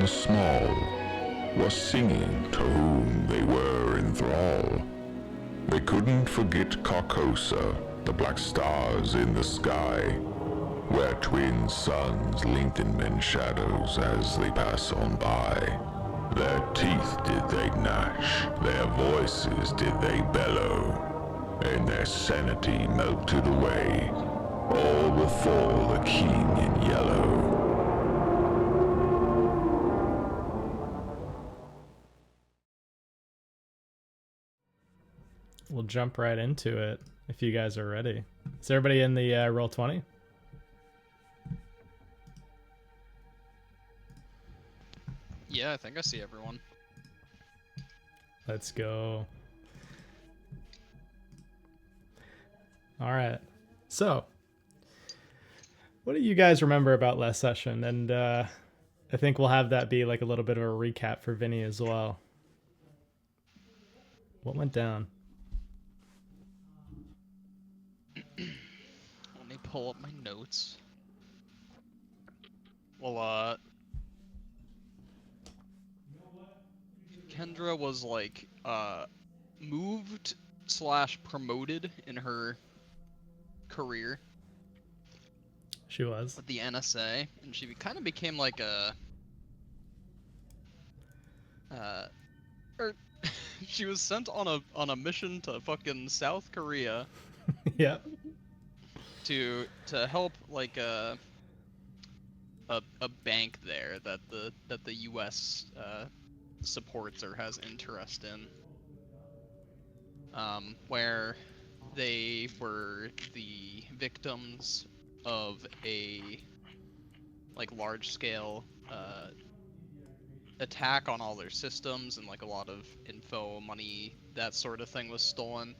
small, was singing to whom they were in thrall. They couldn't forget Carcosa, the black stars in the sky, where twin suns linked in men's shadows as they pass on by. Their teeth did they gnash, their voices did they bellow, and their sanity melted away, all before the king in yellow. We'll jump right into it if you guys are ready. Is everybody in the Roll20? Yeah, I think I see everyone. Let's go. All right. So, what do you guys remember about last session? And I think we'll have that be like a little bit of a recap for Vinny as well. What went down? Let me pull up my notes. Well, Kendra was like, moved / promoted in her career She was. with the NSA, and she kind of became like a, or she was sent on a mission to fucking South Korea Yeah. to help like a bank there that the U.S. supports or has interest in, where they were the victims of a like large scale attack on all their systems, and like a lot of info, money, that sort of thing was stolen.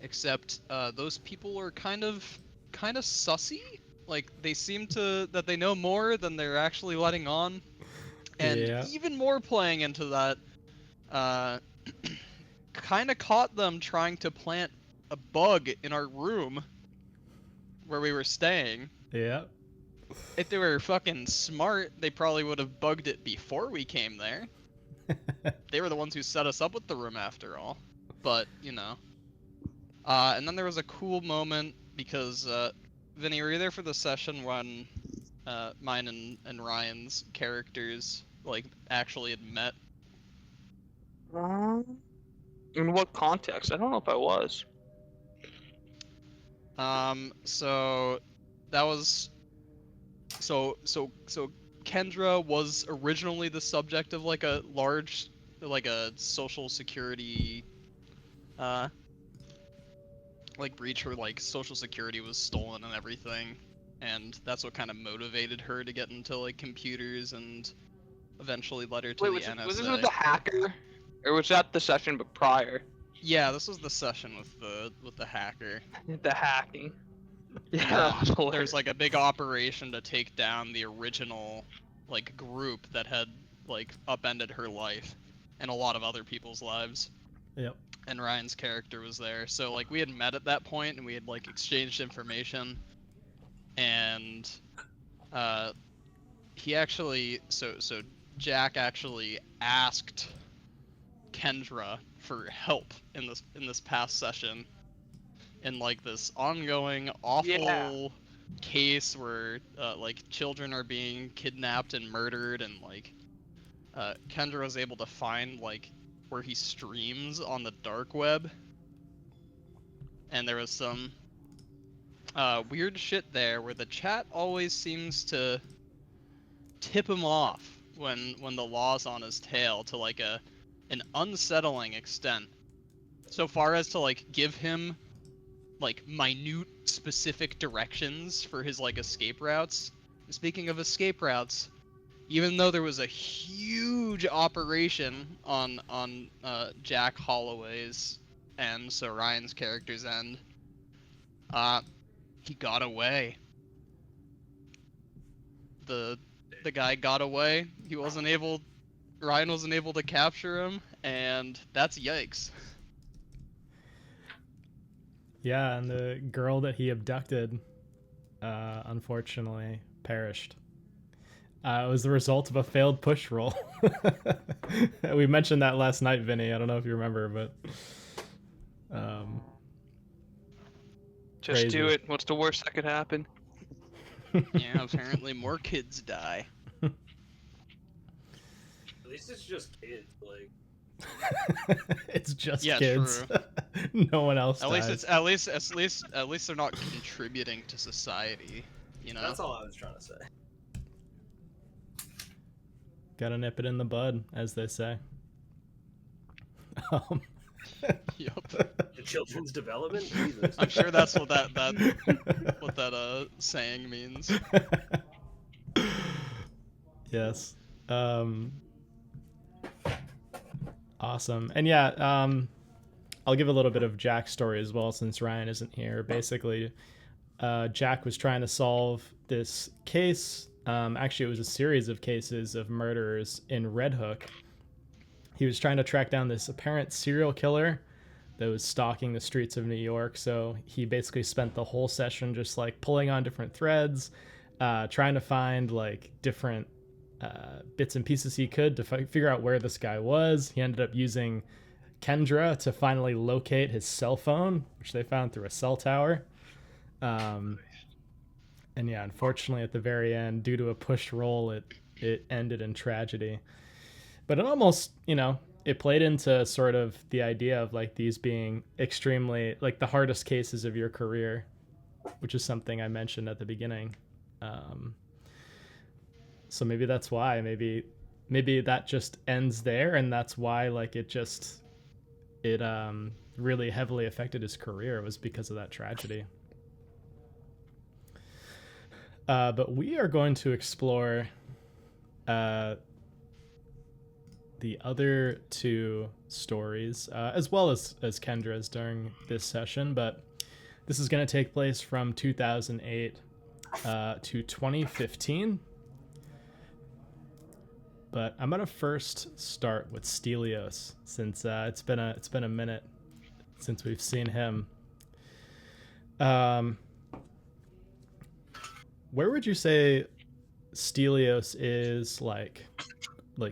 Except those people are kind of sussy. Like they seem to that they know more than they're actually letting on. And Yeah. even more playing into that, kind of caught them trying to plant a bug in our room where we were staying. Yeah. If they were fucking smart, they probably would have bugged it before we came there. They were the ones who set us up with the room after all. But, you know. And then there was a cool moment because, Vinny, were you there for the session when mine and Ryan's characters, like, actually had met? In what context? I don't know if I was. So that was so Kendra was originally the subject of like a large, like a social security like breach, where like social security was stolen and everything, and that's what kind of motivated her to get into like computers and eventually led her to Wait, the was this NSA. with the hacker, or was that the session but prior? Yeah, this was the session with the hacker. The hacking. Yeah, Yeah, that was hilarious. there's like a big operation to take down the original like group that had like upended her life and a lot of other people's lives. Yep. And Ryan's character was there. So like we had met at that point and we had like exchanged information, and he actually so Jack actually asked Kendra for help in this past session, in like this ongoing awful case where like children are being kidnapped and murdered, and like Kendra was able to find like where he streams on the dark web, and there was some weird shit there where the chat always seems to tip him off when the law's on his tail to like an unsettling extent, so far as to like give him like minute specific directions for his like escape routes. And speaking of escape routes, even though there was a huge operation on Jack Holloway's and so Ryan's character's end, he got away. The guy got away. Ryan wasn't able to capture him, and that's yikes. Yeah, and the girl that he abducted, unfortunately, perished. It was the result of a failed push roll. We mentioned that last night, Vinny. I don't know if you remember, but Just crazy. do it. What's the worst that could happen? Yeah, apparently more kids die. At least it's just kids. Like, It's just Yeah, kids. true. No one else At dies. least it's at least they're not contributing to society. You know. that's all I was trying to say. Gotta nip it in the bud, as they say. Yup. The children's development. Jesus. I'm sure that's what that saying means. Yes. Awesome. And yeah, I'll give a little bit of Jack's story as well, since Ryan isn't here. Basically, Jack was trying to solve this case. Actually, it was a series of cases of murderers in Red Hook. He was trying to track down this apparent serial killer that was stalking the streets of New York. So he basically spent the whole session just like pulling on different threads, trying to find like different bits and pieces he could to figure out where this guy was. He ended up using Kendra to finally locate his cell phone, which they found through a cell tower. And yeah, unfortunately at the very end, due to a push roll, it ended in tragedy. But it almost, it played into sort of the idea of like these being extremely like the hardest cases of your career, which is something I mentioned at the beginning. So maybe that's why, maybe that just ends there, and that's why like it really heavily affected his career, was because of that tragedy. But we are going to explore the other two stories, as well as Kendra's during this session, but this is going to take place from 2008 to 2015. But I'm gonna first start with Stelios, since it's been a minute since we've seen him. Where would you say Stelios is like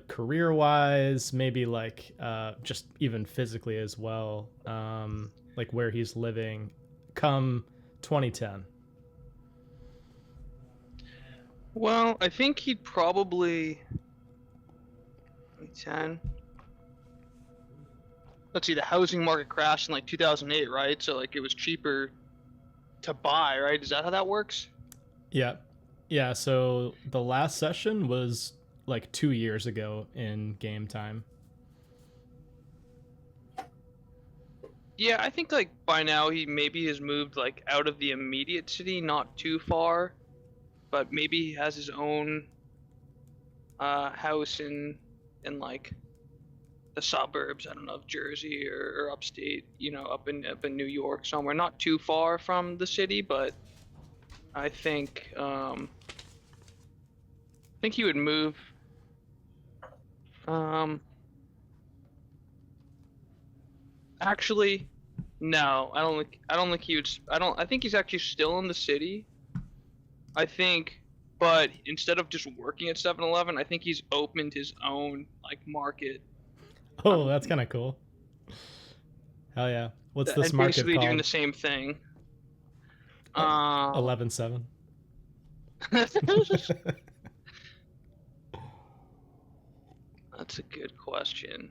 career wise, maybe like just even physically as well, like where he's living come 2010? Well, I think he'd probably 10. Let's see, the housing market crashed in like 2008, right? So like it was cheaper to buy, right? Is that how that works? Yeah, so the last session was like 2 years ago in game time. Yeah, I think like by now he maybe has moved like out of the immediate city, not too far, but maybe he has his own house in like the suburbs, I don't know, of Jersey or upstate, up in New York somewhere, not too far from the city, but I think he would move. Actually, no, I don't think he would. I think he's actually still in the city. I think, but instead of just working at 7-Eleven, I think he's opened his own like market. Oh, that's kind of cool. Hell yeah! What's this and market basically called? doing the same thing. 11-7. That's a good question.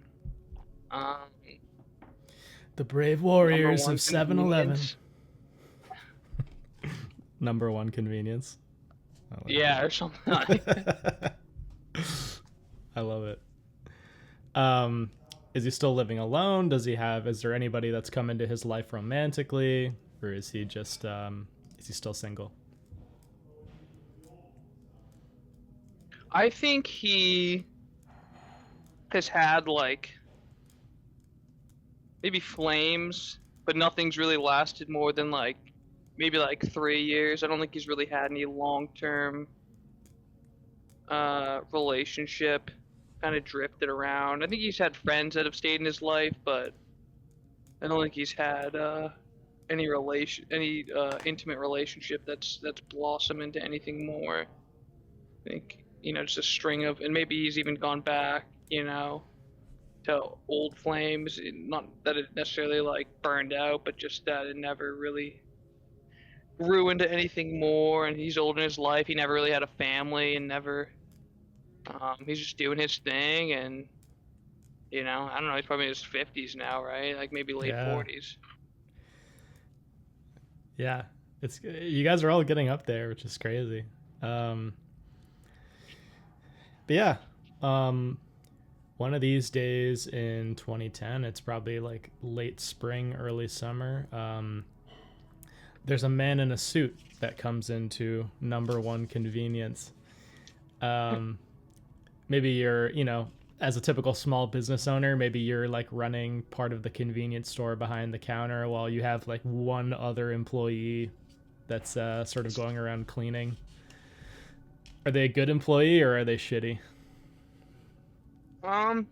The brave warriors of number 7-Eleven. one convenience. Number one convenience. I like Yeah, or something like that. I love it. Is he still living alone? Is there anybody that's come into his life romantically? Or is he just, is he still single? I think he has had like maybe flames, but nothing's really lasted more than like maybe like 3 years. I don't think he's really had any long-term relationship. Kind of drifted around. I think he's had friends that have stayed in his life, but I don't think he's had any intimate relationship that's blossomed into anything more. I think just a string of, and maybe he's even gone back, to old flames. Not that it necessarily like burned out, but just that it never really grew into anything more. And he's old in his life. He never really had a family, and never. He's just doing his thing, and I don't know. He's probably in his 50s now, right? Like maybe late Yeah. 40s. Yeah, it's you guys are all getting up there, which is crazy. But yeah, one of these days in 2010, it's probably like late spring, early summer. There's a man in a suit that comes into number one convenience. Maybe you're, as a typical small business owner, maybe you're like running part of the convenience store behind the counter while you have like one other employee that's sort of going around cleaning. Are they a good employee or are they shitty? I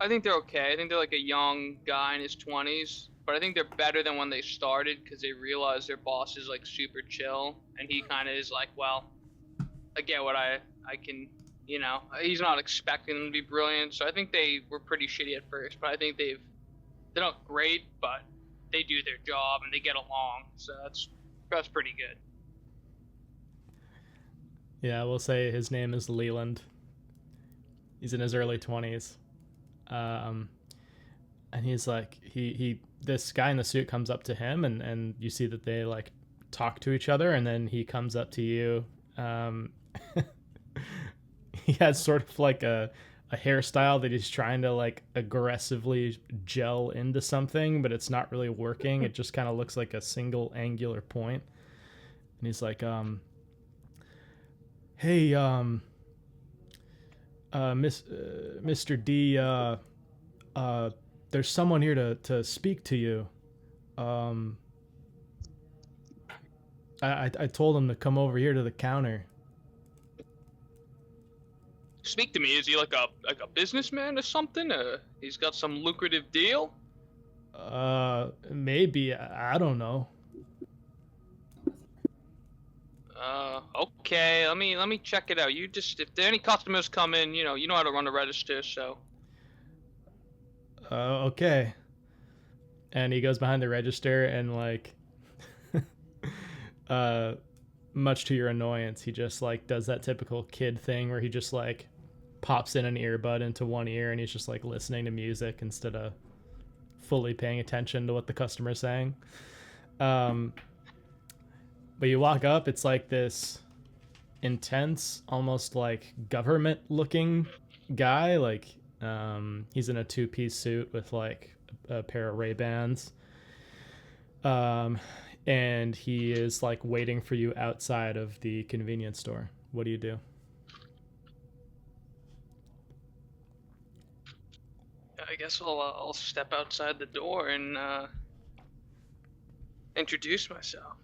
think they're okay. I think they're like a young guy in his 20s, but I think they're better than when they started because they realize their boss is like super chill, and he kind of is like, well, I get what I can, he's not expecting them to be brilliant. So I think they were pretty shitty at first, but I think they're not great, but they do their job and they get along. So that's pretty good. Yeah, we'll say his name is Leland. He's in his early 20s. And he's like, this guy in the suit comes up to him, and you see that they like talk to each other, and then he comes up to you. He has sort of like a hairstyle that he's trying to like aggressively gel into something, but it's not really working. It just kind of looks like a single angular point. And he's like, hey, Mr. D, there's someone here to speak to you. I told him to come over here to the counter. Speak to me. Is he like a businessman or something? He's got some lucrative deal? Maybe, I don't know. Okay. Let me check it out. You just, if there any customers come in, you know how to run a register, so. Okay. And he goes behind the register, and like, much to your annoyance, he just like does that typical kid thing where he just like pops in an earbud into one ear, and he's just like listening to music instead of fully paying attention to what the customer's saying. But you walk up, it's like this intense, almost like government looking guy. Like, he's in a 2-piece suit with like a pair of Ray-Bans. And he is like waiting for you outside of the convenience store. What do you do? I guess I'll step outside the door and introduce myself.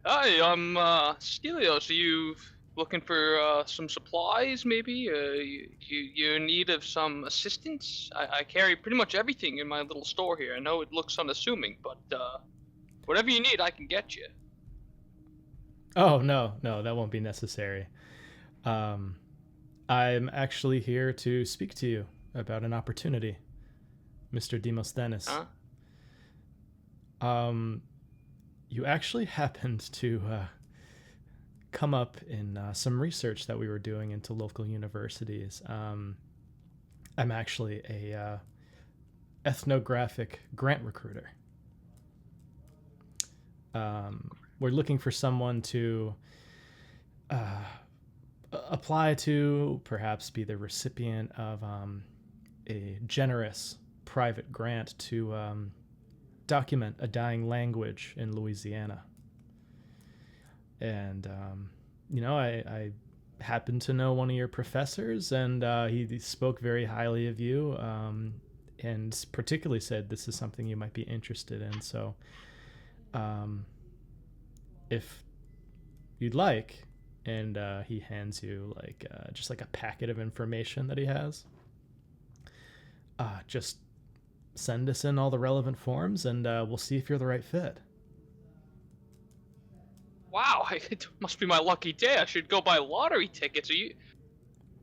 Hi, I'm Stelios. Are you looking for some supplies, maybe? You in need of some assistance? I carry pretty much everything in my little store here. I know it looks unassuming, but whatever you need, I can get you. Oh, no, that won't be necessary. I'm actually here to speak to you about an opportunity, Mr. Demosthenes. Huh? You actually happened to come up in some research that we were doing into local universities. I'm actually a ethnographic grant recruiter. We're looking for someone to apply to, perhaps be the recipient of a generous private grant to document a dying language in Louisiana. And, I happen to know one of your professors, and he spoke very highly of you, and particularly said this is something you might be interested in. So if you'd like, and he hands you like just like a packet of information that he has, just send us in all the relevant forms, and we'll see if you're the right fit. Wow, it must be my lucky day. I should go buy lottery tickets.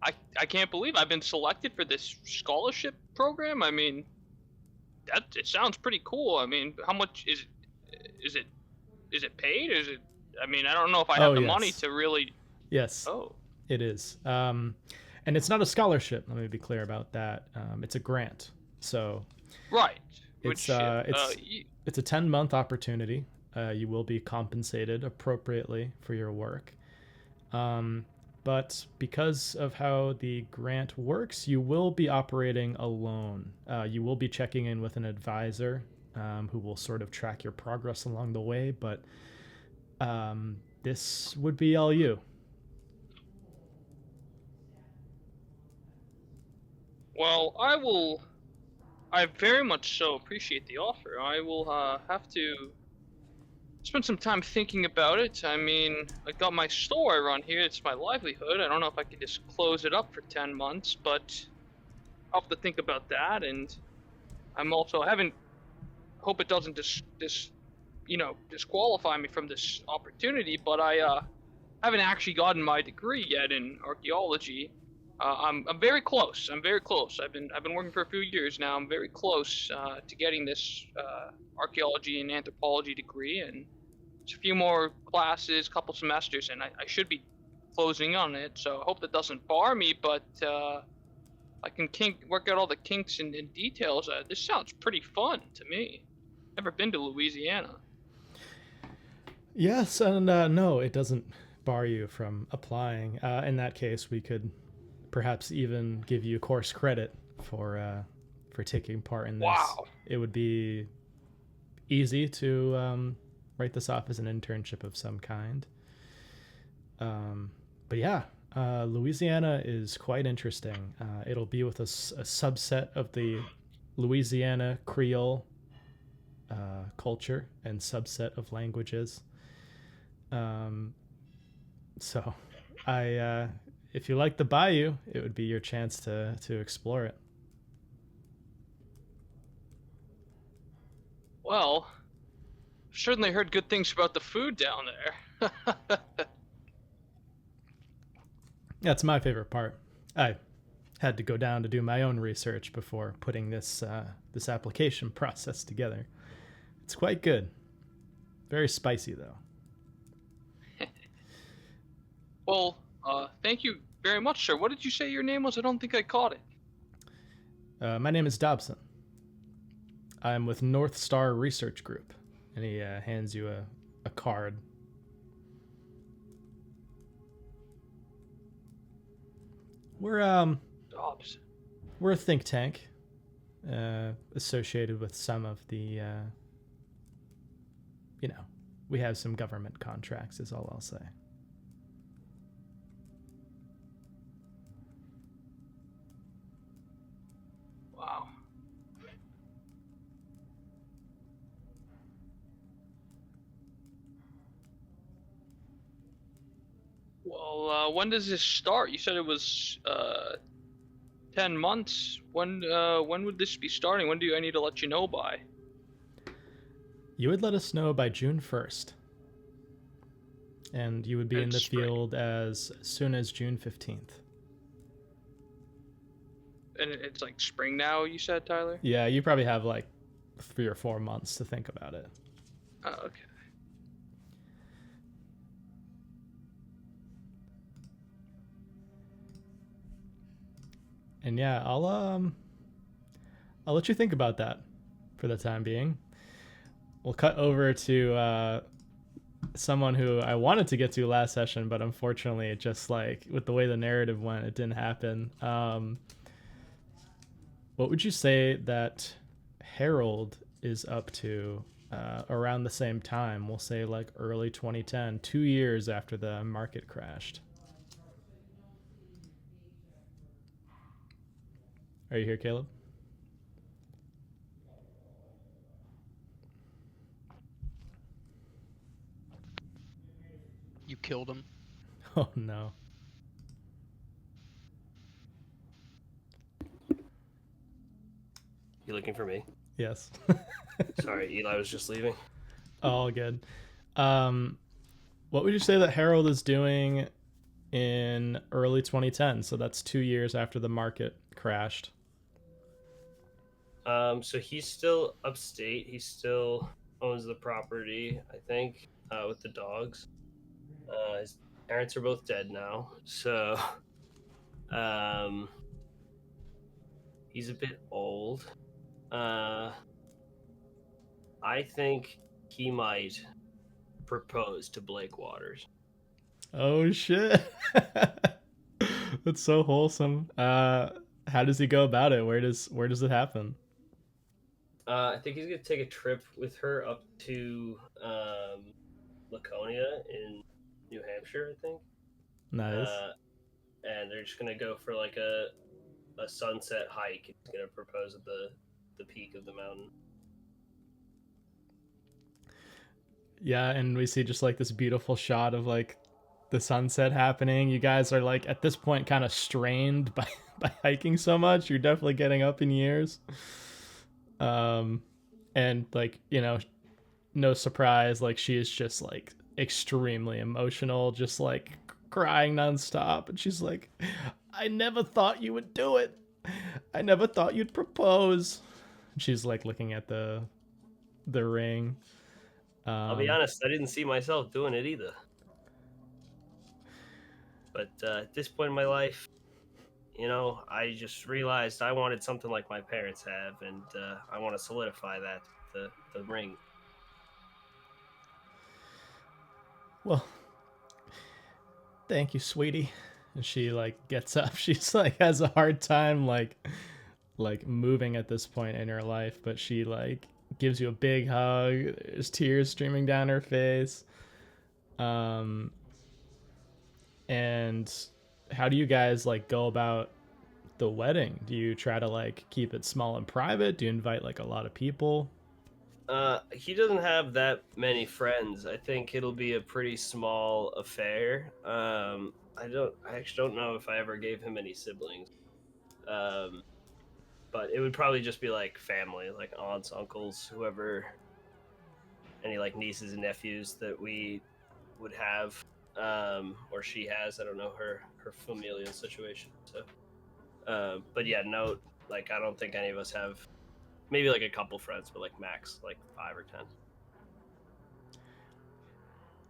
I can't believe I've been selected for this scholarship program. I mean, it sounds pretty cool. I mean, how much is it paid? I mean, I don't know if I have the money to really. Yes. Oh. It is. And it's not a scholarship. Let me be clear about that. It's a grant. So. Right. It's a 10-month opportunity. You will be compensated appropriately for your work. But because of how the grant works, you will be operating alone. You will be checking in with an advisor who will sort of track your progress along the way, but this would be all you. Well, I very much so appreciate the offer. I will have to spend some time thinking about it. I mean, I got my store I run here. It's my livelihood. I don't know if I could just close it up for 10 months, but I'll have to think about that. And I'm also hope it doesn't disqualify me from this opportunity, but I haven't actually gotten my degree yet in archaeology. I'm very close. I'm very close. I've been working for a few years now. I'm very close to getting this archaeology and anthropology degree, and it's a few more classes, couple semesters, and I should be closing on it. So I hope that doesn't bar me, but I can work out all the kinks and details. This sounds pretty fun to me. Never been to Louisiana. Yes, and no, it doesn't bar you from applying. In that case, we could perhaps even give you course credit for taking part in this. Wow. It would be easy to write this off as an internship of some kind. But yeah, Louisiana is quite interesting. It'll be with a subset of the Louisiana Creole culture and subset of languages. So if you like the bayou, it would be your chance to explore it. Well, I've certainly heard good things about the food down there. That's my favorite part. I had to go down to do my own research before putting this application process together. It's quite good. Very spicy, though. Well, thank you very much, sir. What did you say your name was? I don't think I caught it. My name is Dobson. I'm with North Star Research Group. And he hands you a card. We're Dobson. We're a think tank associated with some of the we have some government contracts is all I'll say. Wow. Well, when does this start? You said it was 10 months. When would this be starting? When do I need to let you know by? You would let us know by June 1st. And you would be in the field as soon as June 15th. And it's like spring now, you said, Tyler? Yeah, you probably have like 3 or 4 months to think about it. Oh, okay. And yeah, I'll let you think about that for the time being. We'll cut over to someone who I wanted to get to last session, but unfortunately it just like with the way the narrative went, it didn't happen. What would you say that Harold is up to around the same time? We'll say like early 2010, 2 years after the market crashed. Are you here, Caleb? You killed him. Oh no. You looking for me? Yes. Sorry, Eli was just leaving. All good. What would you say that Harold is doing in early 2010? So that's 2 years after the market crashed. So he's still upstate. He still owns the property, I think, with the dogs. His parents are both dead now, so um, he's a bit old. Uh, I think he might propose to Blake Waters. Oh shit. That's so wholesome. How does he go about it? Where does it happen? I think he's gonna take a trip with her up to Laconia in New Hampshire, I think. Nice. And they're just gonna go for like a sunset hike. He's gonna propose at the peak of the mountain. Yeah, and we see just like this beautiful shot of like the sunset happening. You guys are like at this point kind of strained by by hiking so much. You're definitely getting up in years. And like, no surprise, like she is just like extremely emotional, just like crying nonstop, and she's like, I never thought you would do it. I never thought you'd propose. She's like looking at the ring. I'll be honest, I didn't see myself doing it either. But at this point in my life, I just realized I wanted something like my parents have, and I want to solidify that, the ring. Well, thank you, sweetie. And she like gets up. She's like has a hard time like moving at this point in her life, but she like gives you a big hug. There's tears streaming down her face. And how do you guys like go about the wedding? Do you try to like keep it small and private? Do you invite like a lot of people? He doesn't have that many friends. I think it'll be a pretty small affair. I actually don't know if I ever gave him any siblings. But it would probably just be like family, like aunts, uncles, whoever, any like nieces and nephews that we would have, or she has. I don't know her familial situation. So, but yeah, no, like I don't think any of us have. Maybe like a couple friends, but like max like 5 or 10.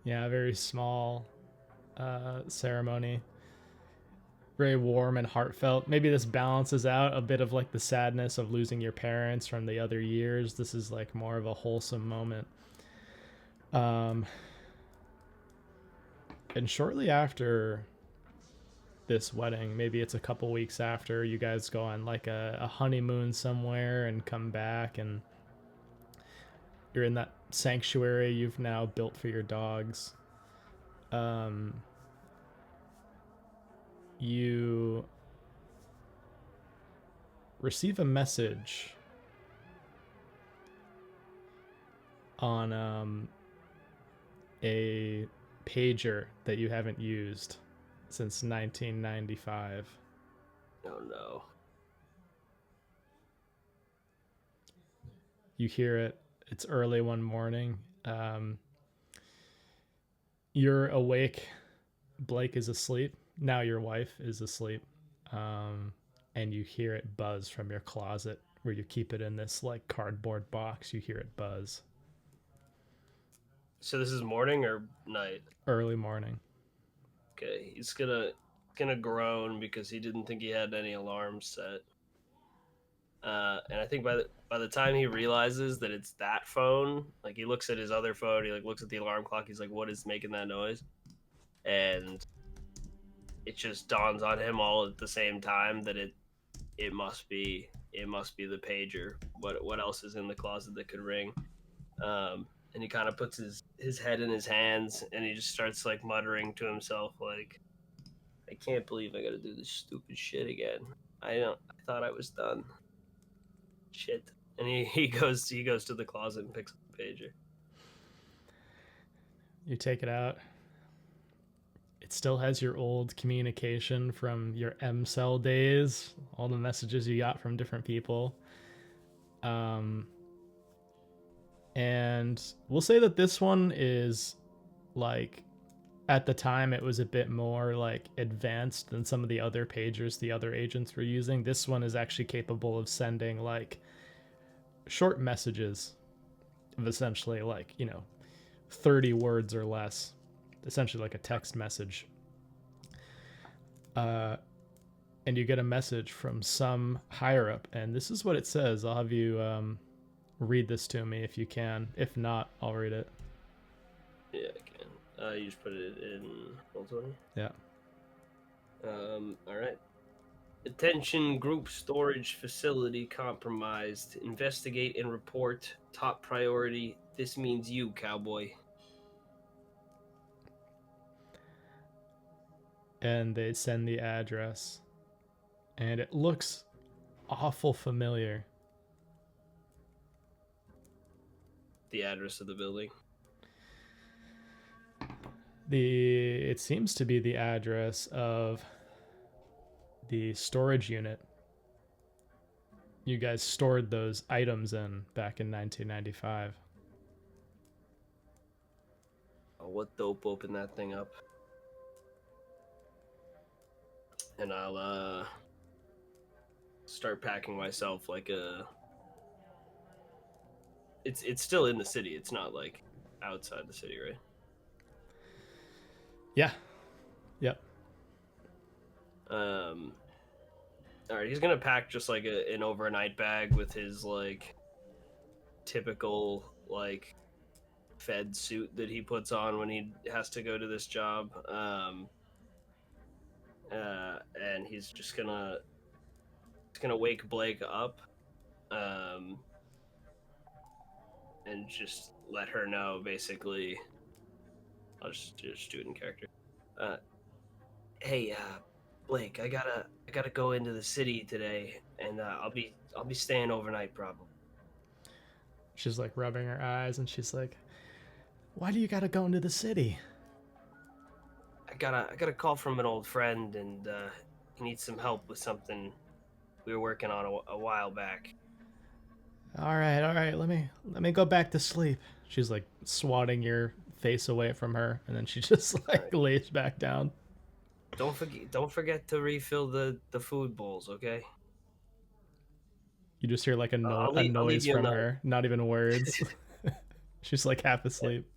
Yeah, very small ceremony. Very warm and heartfelt. Maybe this balances out a bit of like the sadness of losing your parents from the other years. This is like more of a wholesome moment. And shortly after this wedding, maybe it's a couple weeks after, you guys go on like a honeymoon somewhere and come back, and you're in that sanctuary you've now built for your dogs. You receive a message on a pager that you haven't used since 1995. Oh no. You hear it. It's early one morning. You're awake. Blake is asleep. Now your wife is asleep. And you hear it buzz from your closet where you keep it in this like cardboard box. You hear it buzz. So this is morning or night? Early morning. Okay, he's gonna groan because he didn't think he had any alarms set. And I think by the time he realizes that it's that phone, like he looks at his other phone, he like looks at the alarm clock, he's like, "What is making that noise?" And it just dawns on him all at the same time that it must be the pager. What else is in the closet that could ring? And he kind of puts his head in his hands, and he just starts like muttering to himself like, I can't believe I gotta do this stupid shit again. I thought I was done. Shit. And he goes to the closet and picks up the pager. You take it out. It still has your old communication from your M-Cell days, all the messages you got from different people. And we'll say that this one is like at the time it was a bit more like advanced than some of the other pagers the other agents were using. This one is actually capable of sending like short messages of essentially like, 30 words or less, essentially like a text message. And you get a message from some higher up, and this is what it says. I'll have you read this to me if you can. If not, I'll read it. Yeah, I can. You just put it in Roll20? Yeah. All right. Attention, group storage facility compromised. Investigate and report. Top priority. This means you, cowboy. And they send the address. And it looks awful familiar. The address of the building. It seems to be the address of the storage unit you guys stored those items in back in 1995. Oh, what dope open that thing up. And I'll start packing myself like a... It's still in the city. It's not like outside the city, right? Yeah. Yep. All right, he's gonna pack just like an overnight bag with his like typical like Fed suit that he puts on when he has to go to this job. And he's just gonna wake Blake up, and just let her know basically. I'll just do it in character. Hey, Blake, I gotta go into the city today, and I'll be staying overnight probably. She's like rubbing her eyes, and she's like, "Why do you gotta go into the city?" I got a call from an old friend, and he needs some help with something we were working on a while back. All right. Let me go back to sleep. She's like swatting your face away from her, and then she just like lays back down. Don't forget to refill the food bowls, okay? You just hear like a noise from her, not even words. She's like half asleep.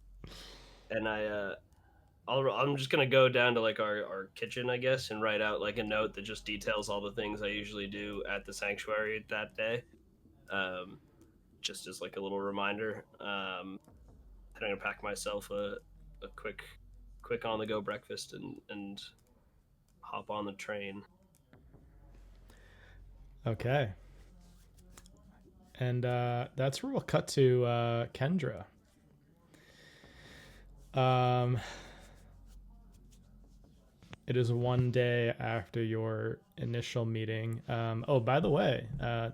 And I'm just gonna go down to like our kitchen, I guess, and write out like a note that just details all the things I usually do at the sanctuary that day, just as like a little reminder. And I'm gonna pack myself a quick on the go breakfast and hop on the train. Okay. And that's where we'll cut to Kendra. It is one day after your initial meeting. Oh, by the way,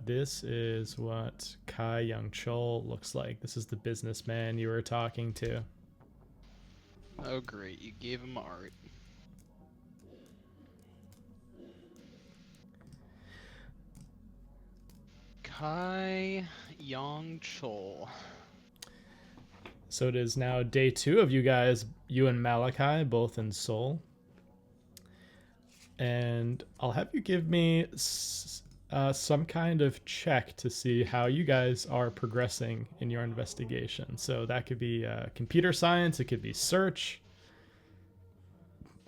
this is what Kai Young Chol looks like. This is the businessman you were talking to. Oh, great. You gave him art. Kai Young Chol. So it is now day 2 of you guys, you and Malachi, both in Seoul. And I'll have you give me some kind of check to see how you guys are progressing in your investigation. So that could be computer science, it could be search.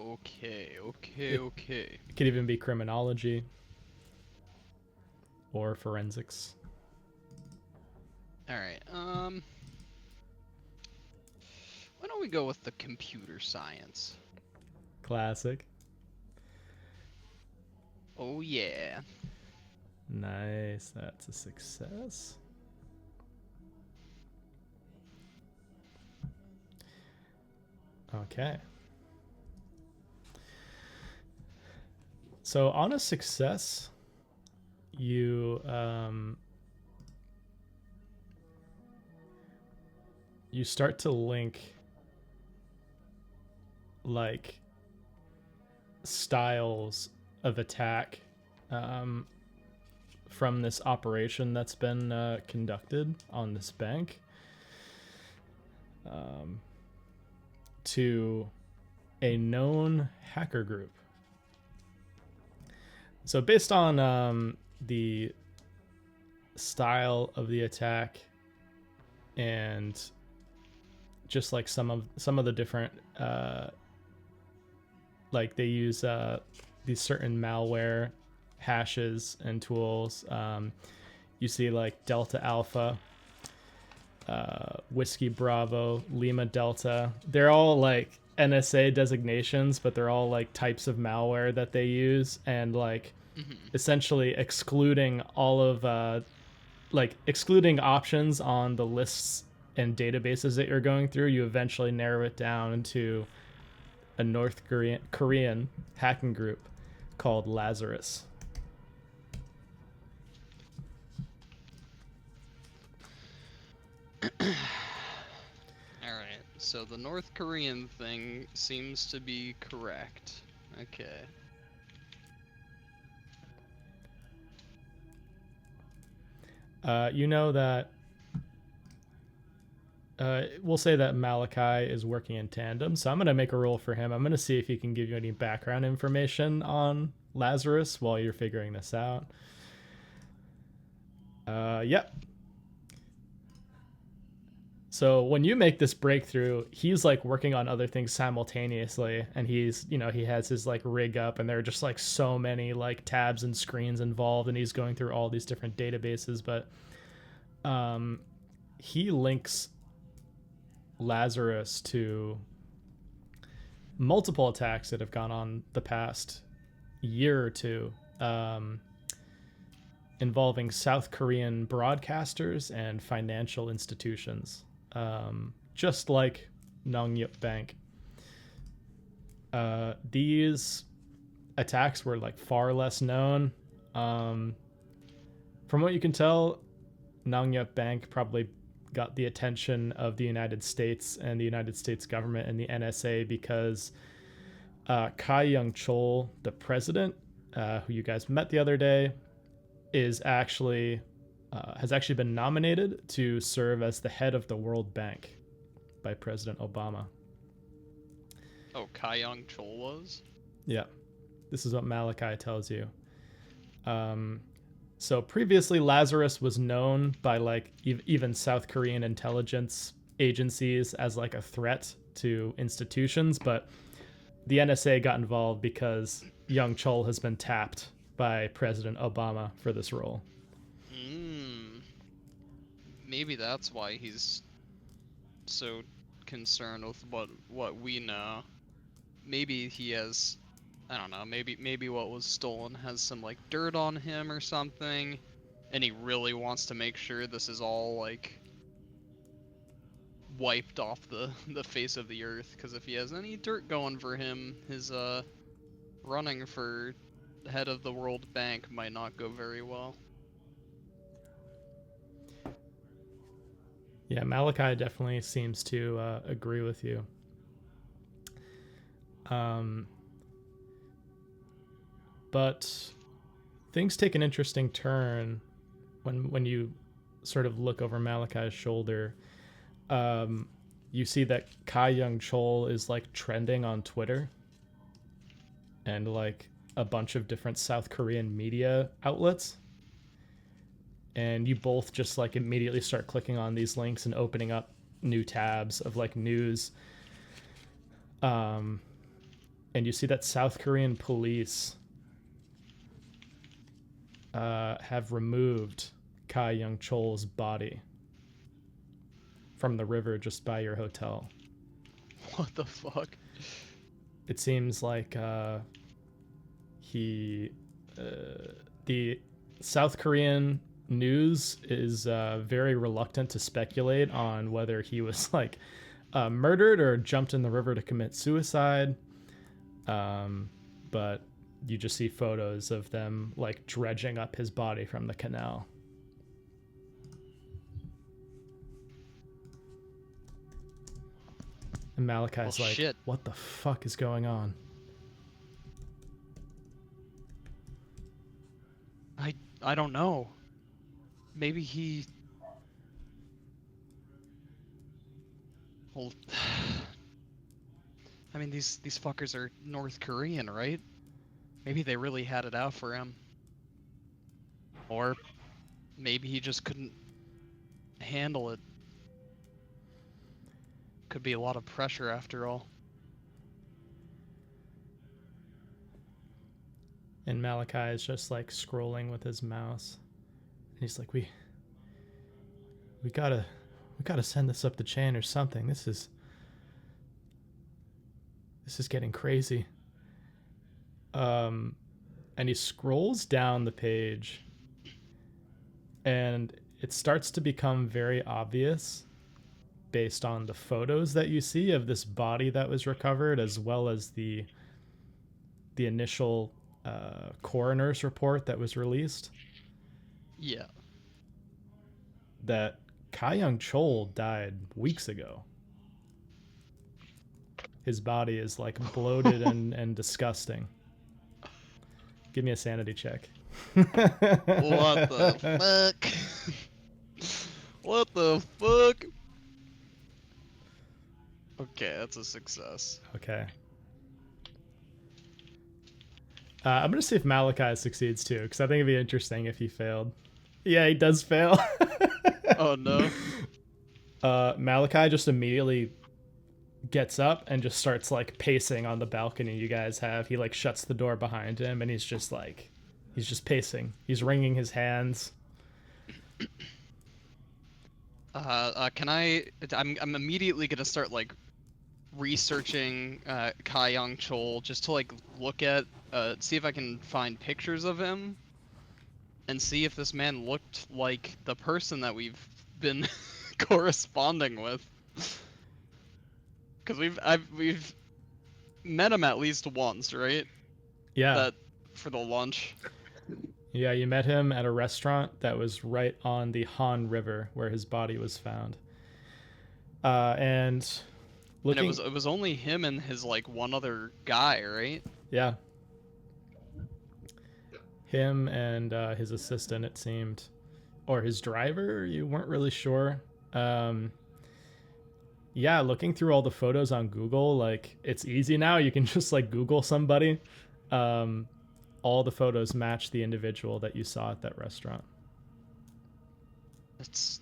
Okay. It could even be criminology or forensics. Alright, why don't we go with the computer science? Classic. Oh yeah. Nice, that's a success. Okay. So on a success, you you start to link like styles of attack from this operation that's been conducted on this bank to a known hacker group. So based on the style of the attack and just like some of the different like they use these certain malware hashes and tools. You see like Delta Alpha, Whiskey Bravo, Lima Delta. They're all like NSA designations, but they're all like types of malware that they use, and like essentially excluding all of like excluding options on the lists and databases that you're going through. You eventually narrow it down into a North Korean hacking group called Lazarus. Alright, so the North Korean thing seems to be correct. Okay. You know that we'll say that Malachi is working in tandem, so I'm going to make a roll for him. I'm going to see if he can give you any background information on Lazarus while you're figuring this out. Yep. So when you make this breakthrough, he's like working on other things simultaneously, and he's, you know, he has his like rig up, and there are just like so many like tabs and screens involved, and he's going through all these different databases, but he links Lazarus to multiple attacks that have gone on the past year or two, involving South Korean broadcasters and financial institutions, just like Nongyup Bank. These attacks were like far less known. From what you can tell, Nongyup Bank probably got the attention of the United States and the United States government and the NSA because Kai Young-chol, the president, who you guys met the other day, is actually has actually been nominated to serve as the head of the World Bank by President Obama. Oh, Kai Young-chol was? Yeah, this is what Malachi tells you. So previously, Lazarus was known by like even South Korean intelligence agencies as like a threat to institutions, but the NSA got involved because Young-chol has been tapped by President Obama for this role. Maybe that's why he's so concerned with what we know. Maybe he has, I don't know, maybe what was stolen has some like dirt on him or something, and he really wants to make sure this is all like wiped off the face of the earth, because if he has any dirt going for him, his running for head of the World Bank might not go very well. Yeah, Malachi definitely seems to agree with you. But things take an interesting turn when you sort of look over Malachi's shoulder. You see that Kai Young-chol is like trending on Twitter and like a bunch of different South Korean media outlets. And you both just like immediately start clicking on these links and opening up new tabs of like news. And you see that South Korean police have removed Kai Young-chol's body from the river just by your hotel. What the fuck? It seems like the South Korean news is very reluctant to speculate on whether he was like murdered or jumped in the river to commit suicide. But you just see photos of them like dredging up his body from the canal. And Malachi's Well, like, shit. What the fuck is going on? I don't know. Maybe he... Well... I mean, these fuckers are North Korean, right? Maybe they really had it out for him. Or maybe he just couldn't handle it. Could be a lot of pressure after all. And Malachi is just like scrolling with his mouse. And he's like, we gotta send this up the chain or something. This is getting crazy. And he scrolls down the page, and it starts to become very obvious based on the photos that you see of this body that was recovered, as well as the initial coroner's report that was released, Yeah. that Ka-young Chol died weeks ago. His body is like bloated and disgusting. Give me a sanity check. What the fuck? What the fuck? Okay, that's a success. Okay. I'm gonna see if Malachi succeeds too, because I think it'd be interesting if he failed. Yeah, he does fail. Oh no. Malachi just immediately gets up and just starts like pacing on the balcony you guys have. He like shuts the door behind him, and he's just pacing. He's wringing his hands. I'm immediately gonna start like researching Ka-young Chol just to like look at see if I can find pictures of him and see if this man looked like the person that we've been corresponding with. Because we've met him at least once, right? Yeah. That for the lunch. Yeah, you met him at a restaurant that was right on the Han River where his body was found. And looking, And it was only him and his like one other guy, right? yeah, him and his assistant, it seemed, or his driver. You weren't really sure. Yeah, looking through all the photos on Google, like it's easy now. You can just like Google somebody. All the photos match the individual that you saw at that restaurant. It's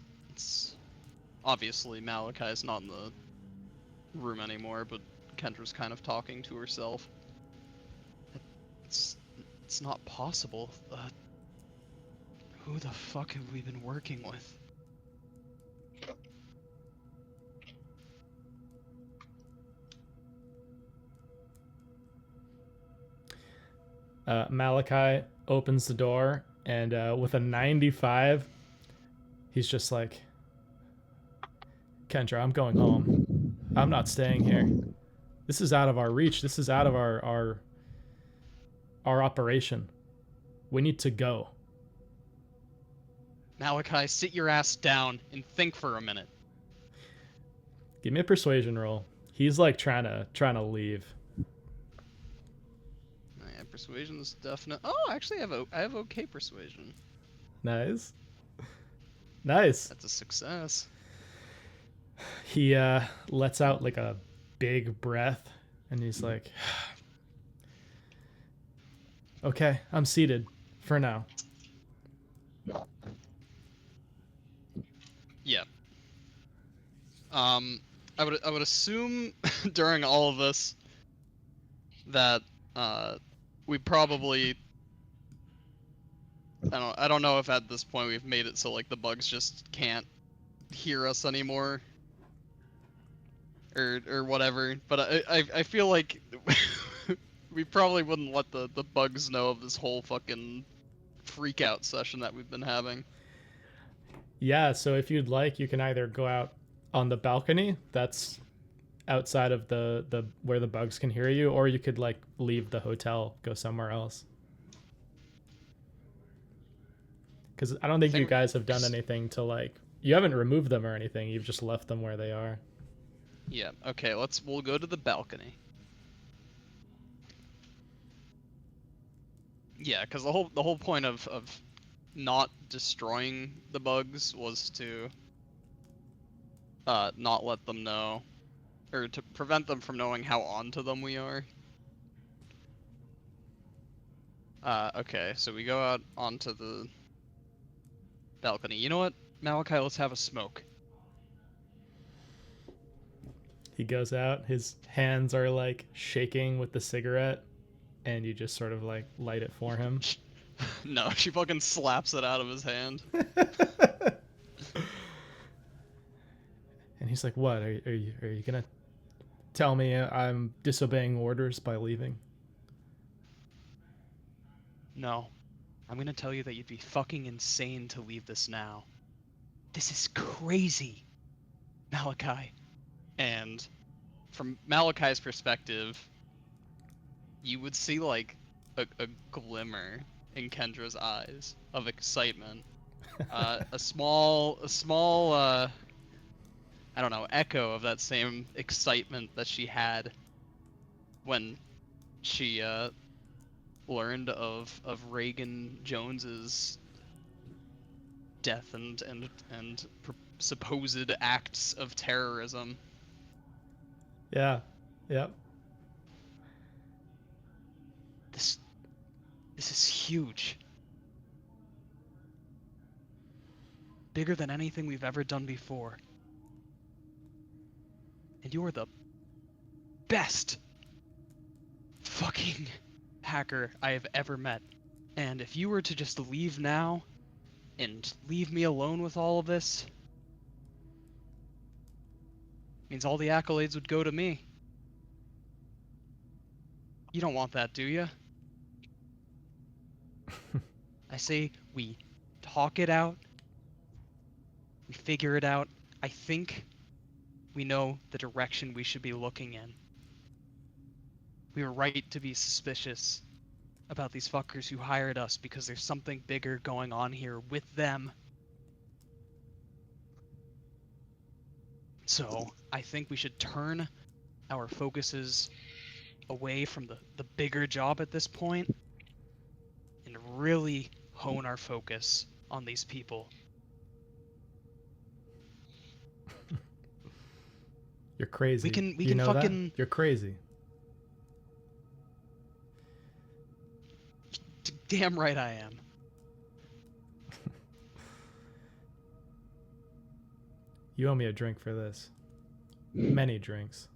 obviously Malachi's not in the room anymore, but Kendra's kind of talking to herself. It's not possible. Who the fuck have we been working with? Malachi opens the door, and with a 95, he's just like, Kendra, I'm going home. I'm not staying here. This is out of our reach. This is out of our operation. We need to go. Malachi, sit your ass down and think for a minute. Give me a persuasion roll. He's like trying to leave. Yeah, persuasion is definite. Oh, actually, I have okay persuasion. Nice. Nice. That's a success. He lets out like a big breath, and he's like, okay, I'm seated for now. Yeah. I would assume during all of this that we probably I don't know if at this point we've made it so like the bugs just can't hear us anymore or whatever, but I feel like we probably wouldn't let the bugs know of this whole fucking freak out session that we've been having. Yeah, so if you'd like, you can either go out on the balcony that's outside of the where the bugs can hear you, or you could like leave the hotel, go somewhere else. Because I don't think you guys have done anything to like, you haven't removed them or anything, you've just left them where they are. Yeah, okay, we'll go to the balcony. Yeah, because the whole point of not destroying the bugs was to not let them know or to prevent them from knowing how onto them we are. Okay, so we go out onto the balcony. You know what, Malachi? Let's have a smoke. He goes out. His hands are like shaking with the cigarette, and you just sort of like light it for him. No, she fucking slaps it out of his hand. And he's like, "What? Are you gonna tell me I'm disobeying orders by leaving?" No, I'm gonna tell you that you'd be fucking insane to leave this now. This is crazy, Malachi. And from Malachi's perspective, you would see like a glimmer in Kendra's eyes of excitement. A small, I don't know, echo of that same excitement that she had when she learned of Reagan Jones's death and supposed acts of terrorism. Yeah. Yep. This is huge. Bigger than anything we've ever done before. And you're the best fucking hacker I have ever met. And if you were to just leave now and leave me alone with all of this, means all the accolades would go to me. You don't want that, do you? I say we talk it out. We figure it out. I think we know the direction we should be looking in. We were right to be suspicious about these fuckers who hired us because there's something bigger going on here with them. So I think we should turn our focuses away from the bigger job at this point and really hone our focus on these people. You're crazy. We you can know fucking. that? You're crazy. Damn right I am. You owe me a drink for this. Many drinks.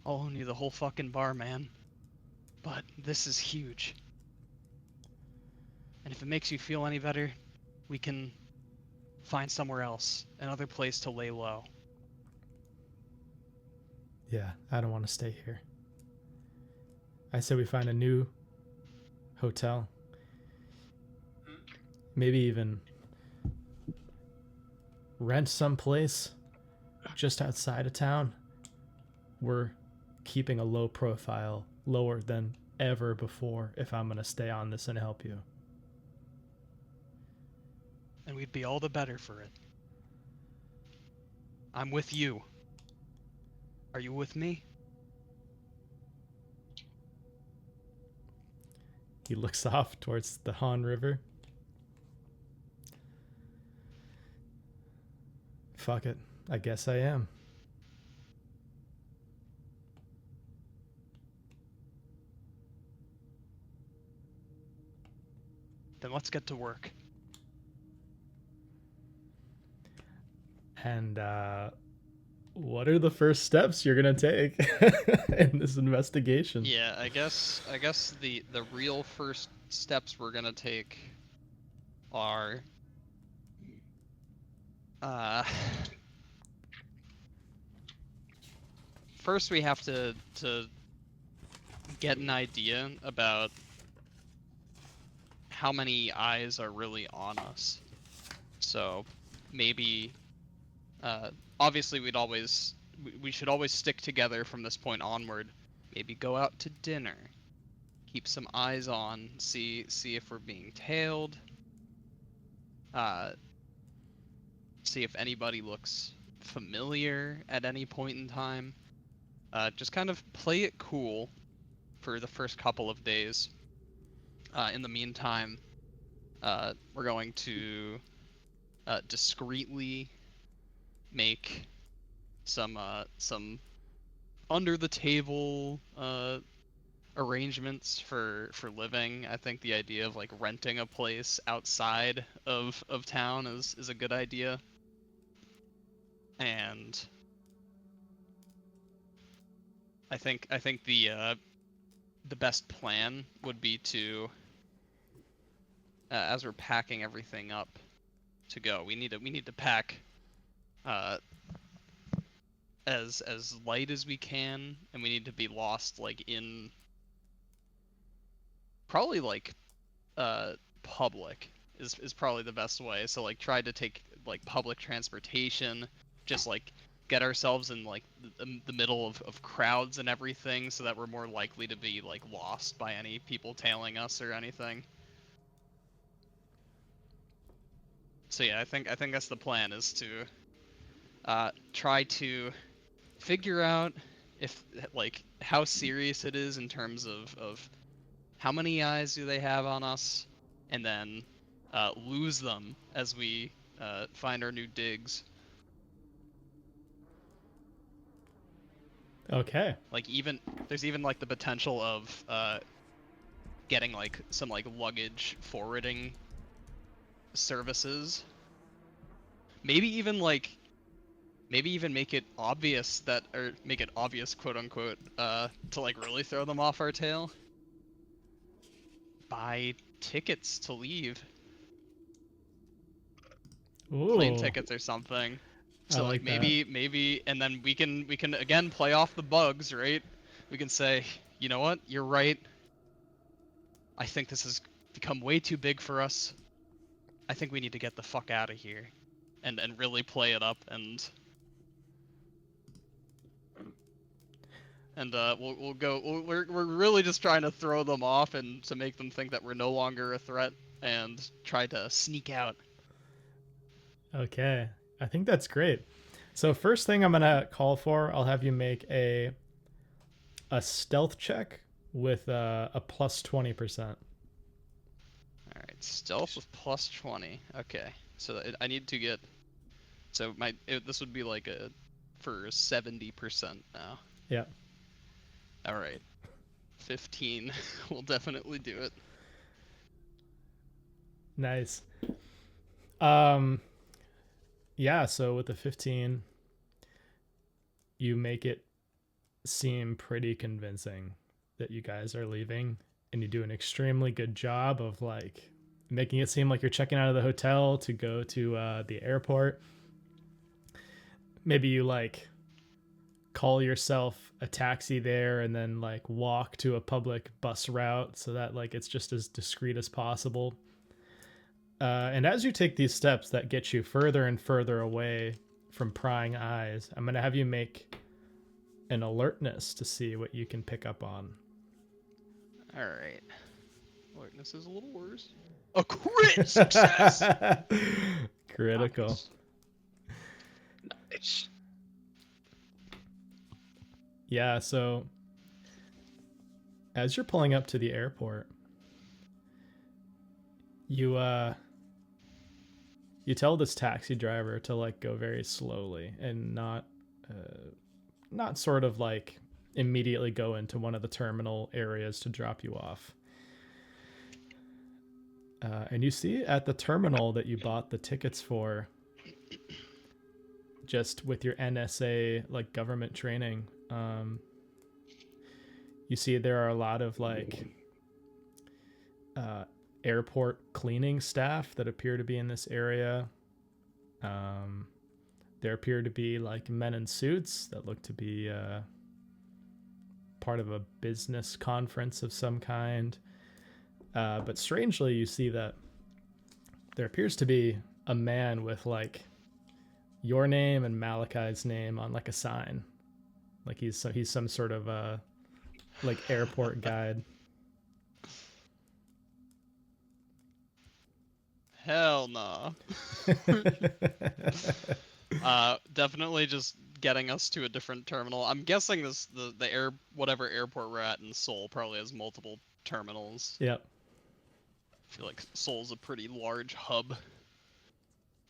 I'll own you the whole fucking bar, man. But this is huge. And if it makes you feel any better, we can find somewhere else, another place to lay low. Yeah, I don't want to stay here. I say we find a new hotel. Maybe even rent some place just outside of town. We're keeping a low profile, lower than ever before, if I'm going to stay on this and help you. And we'd be all the better for it. I'm with you. Are you with me? He looks off towards the Han River. Fuck it. I guess I am. Then let's get to work. And what are the first steps you're gonna take in this investigation? Yeah, I guess the real first steps we're gonna take are first we have to get an idea about how many eyes are really on us. So maybe obviously we should always stick together from this point onward. Maybe go out to dinner, keep some eyes on, see if we're being tailed, see if anybody looks familiar at any point in time. Just kind of play it cool for the first couple of days. In the meantime, we're going to discreetly make some under the table arrangements for living. I think the idea of like renting a place outside of town is a good idea. And I think the best plan would be to as we're packing everything up to go, we need to pack as light as we can, and we need to be lost like in probably like public is probably the best way. So like try to take like public transportation, just like get ourselves in like the middle of crowds and everything, so that we're more likely to be like lost by any people tailing us or anything. So yeah, I think that's the plan, is to try to figure out if like how serious it is in terms of how many eyes do they have on us, and then lose them as we find our new digs. Okay. Like there's even like the potential of getting like some like luggage forwarding services. Maybe even make it obvious that, or make it obvious, quote unquote, to like really throw them off our tail. Buy tickets to leave. Ooh. Plane tickets or something. So I like like maybe, and then we can again play off the bugs, right? We can say, you know what, you're right. I think this has become way too big for us. I think we need to get the fuck out of here, and really play it up, and we'll go. We're really just trying to throw them off and to make them think that we're no longer a threat, and try to sneak out. Okay. I think that's great. So first thing I'm gonna call for, I'll have you make a stealth check with a plus 20%. All right, stealth with plus 20. Okay, so I need to get. So this would be like for 70% now. Yeah. All right, 15 will definitely do it. Nice. Yeah, so with the 15, you make it seem pretty convincing that you guys are leaving, and you do an extremely good job of like making it seem like you're checking out of the hotel to go to the airport. Maybe you like call yourself a taxi there and then like walk to a public bus route so that like it's just as discreet as possible. And as you take these steps that get you further and further away from prying eyes, I'm going to have you make an alertness to see what you can pick up on. All right, alertness is a little worse. A crit success. Critical. Nice. Nice. Yeah, so as you're pulling up to the airport, you tell this taxi driver to like go very slowly and not sort of like immediately go into one of the terminal areas to drop you off. And you see at the terminal that you bought the tickets for, just with your NSA like government training, you see there are a lot of like airport cleaning staff that appear to be in this area. There appear to be like men in suits that look to be part of a business conference of some kind. But strangely, you see that there appears to be a man with like your name and Malachi's name on like a sign. Like he's some sort of like airport guide. Hell no. Definitely just getting us to a different terminal. I'm guessing the whatever airport we're at in Seoul probably has multiple terminals. Yep. I feel like Seoul's a pretty large hub.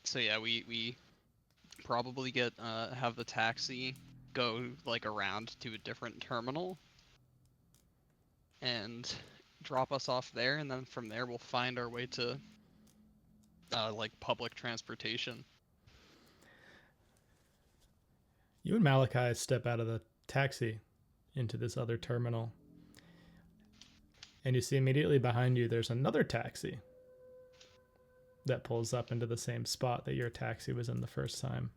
So yeah, we probably get have the taxi go like around to a different terminal and drop us off there, and then from there we'll find our way to like public transportation. You and Malachi step out of the taxi into this other terminal, and you see immediately behind you there's another taxi that pulls up into the same spot that your taxi was in the first time.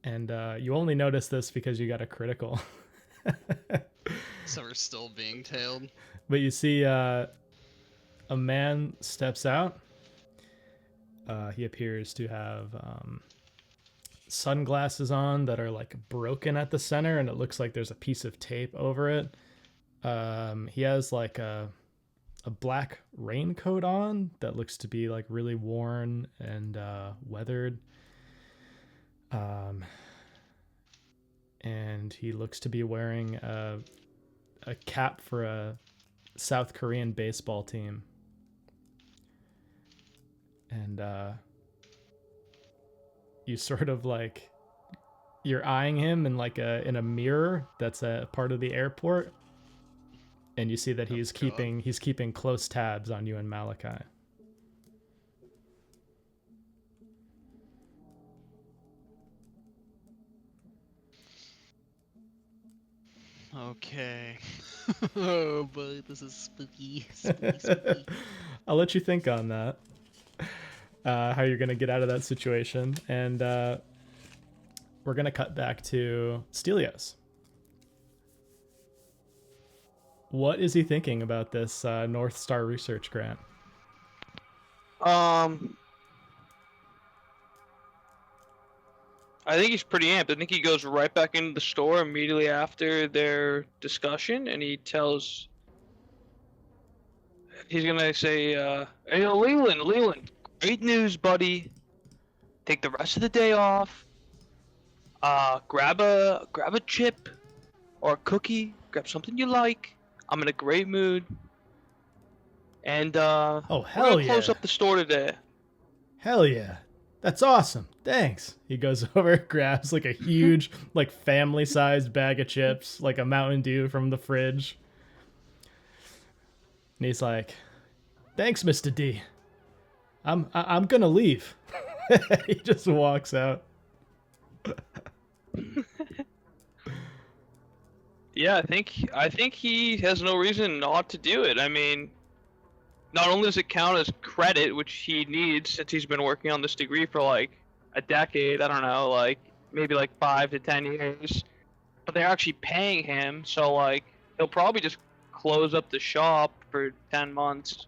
And you only notice this because you got a critical. So we're still being tailed. But you see a man steps out. He appears to have sunglasses on that are like broken at the center, and it looks like there's a piece of tape over it. He has like a black raincoat on that looks to be like really worn and weathered. And he looks to be wearing a cap for a South Korean baseball team. And you sort of like, you're eyeing him in like in a mirror that's a part of the airport, and you see that he's keeping close tabs on you and Malachi. Okay. Oh boy, this is spooky. Spooky. I'll let you think on that. How you're gonna get out of that situation, and we're gonna cut back to Stelios. What is he thinking about this North Star research grant? I think he's pretty amped. I think he goes right back into the store immediately after their discussion, and he's gonna say, "Hey, Leland, great news, buddy. Take the rest of the day off. Grab a chip or a cookie. Grab something you like. I'm in a great mood. And Oh, we're hell gonna close yeah. up the store today." Hell yeah. That's awesome. Thanks. He goes over, grabs like a huge, like family-sized bag of chips, like a Mountain Dew from the fridge. And he's like, "Thanks, Mr. D. I'm gonna leave." He just walks out. Yeah, I think he has no reason not to do it. I mean, not only does it count as credit, which he needs since he's been working on this degree for like a decade, I don't know, like maybe like 5 to 10 years, but they're actually paying him, so like he'll probably just close up the shop for 10 months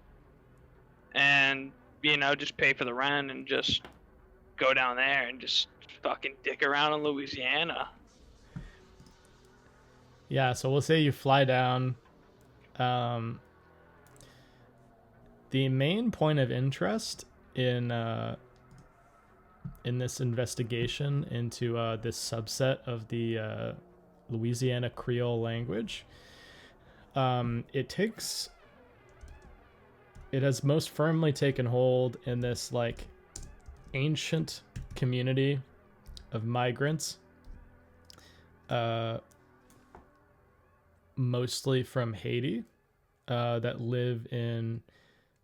and, you know, just pay for the rent and just go down there and just fucking dick around in Louisiana. Yeah, so we'll say you fly down. The main point of interest in this investigation into this subset of the Louisiana Creole language, it has most firmly taken hold in this like ancient community of migrants, mostly from Haiti, that live in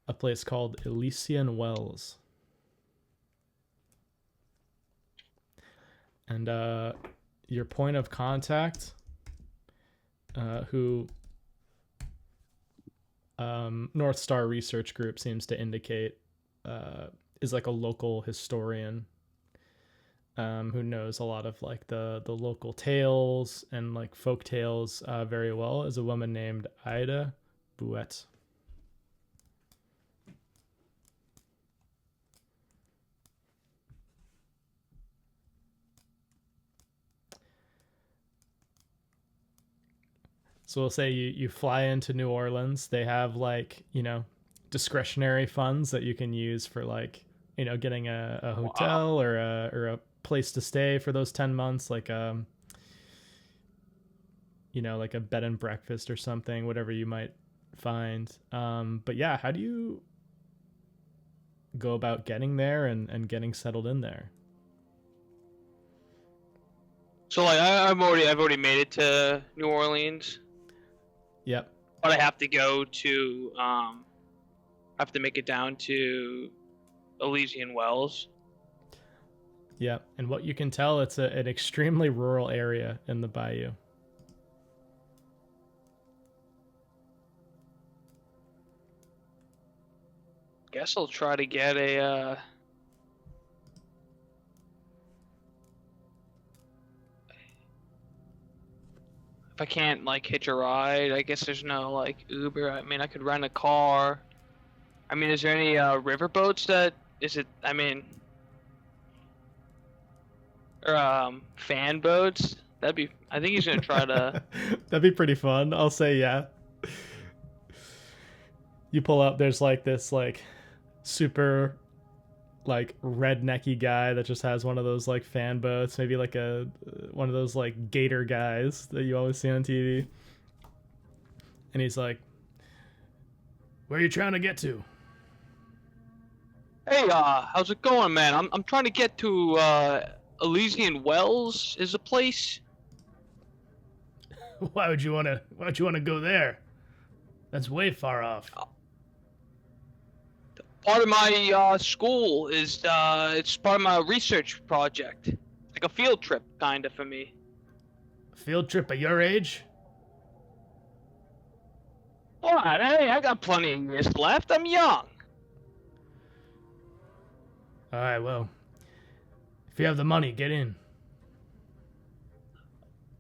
a place called Elysian Wells. And your point of contact, who North Star Research Group seems to indicate, is like a local historian, who knows a lot of like the local tales and like folk tales very well, is a woman named Ida Bouette. So we'll say you fly into New Orleans. They have like, you know, discretionary funds that you can use for like, you know, getting a hotel. Wow. or a place to stay for those 10 months, like you know, like a bed and breakfast or something, whatever you might find. But yeah, how do you go about getting there and getting settled in there? So like I've already made it to New Orleans, Yep. but I have to go to I have to make it down to Elysian Wells. Yep. And what you can tell, it's an extremely rural area in the bayou. Guess I'll try to get a if I can't like hitch a ride, I guess there's no like Uber. I mean, I could rent a car. I mean, is there any river boats that or fan boats? That'd be. I think he's gonna try to. That'd be pretty fun. I'll say yeah. You pull up, there's like this like super like rednecky guy that just has one of those like fan boats, maybe like one of those like gator guys that you always see on TV. And he's like, "Where are you trying to get to?" Hey, how's it going, man? I'm trying to get to Elysian Wells is a place. Why would you want to go there? That's way far off. Part of my school is it's part of my research project, like a field trip kind of for me. A field trip at your age? What? Hey, I got plenty of years left. I'm young. All right, well, if you have the money, get in.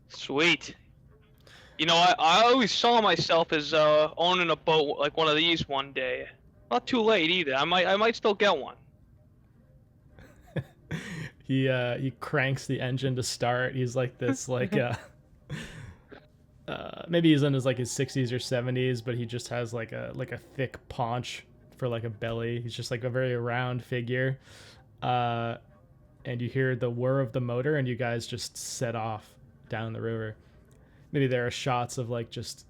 Sweet. You know, I always saw myself as owning a boat like one of these one day. Not too late either. I might still get one. He cranks the engine to start. He's like this like maybe he's in his 60s or 70s, but he just has like a thick paunch for like a belly. He's just like a very round figure. And you hear the whir of the motor and you guys just set off down the river. Maybe there are shots of like just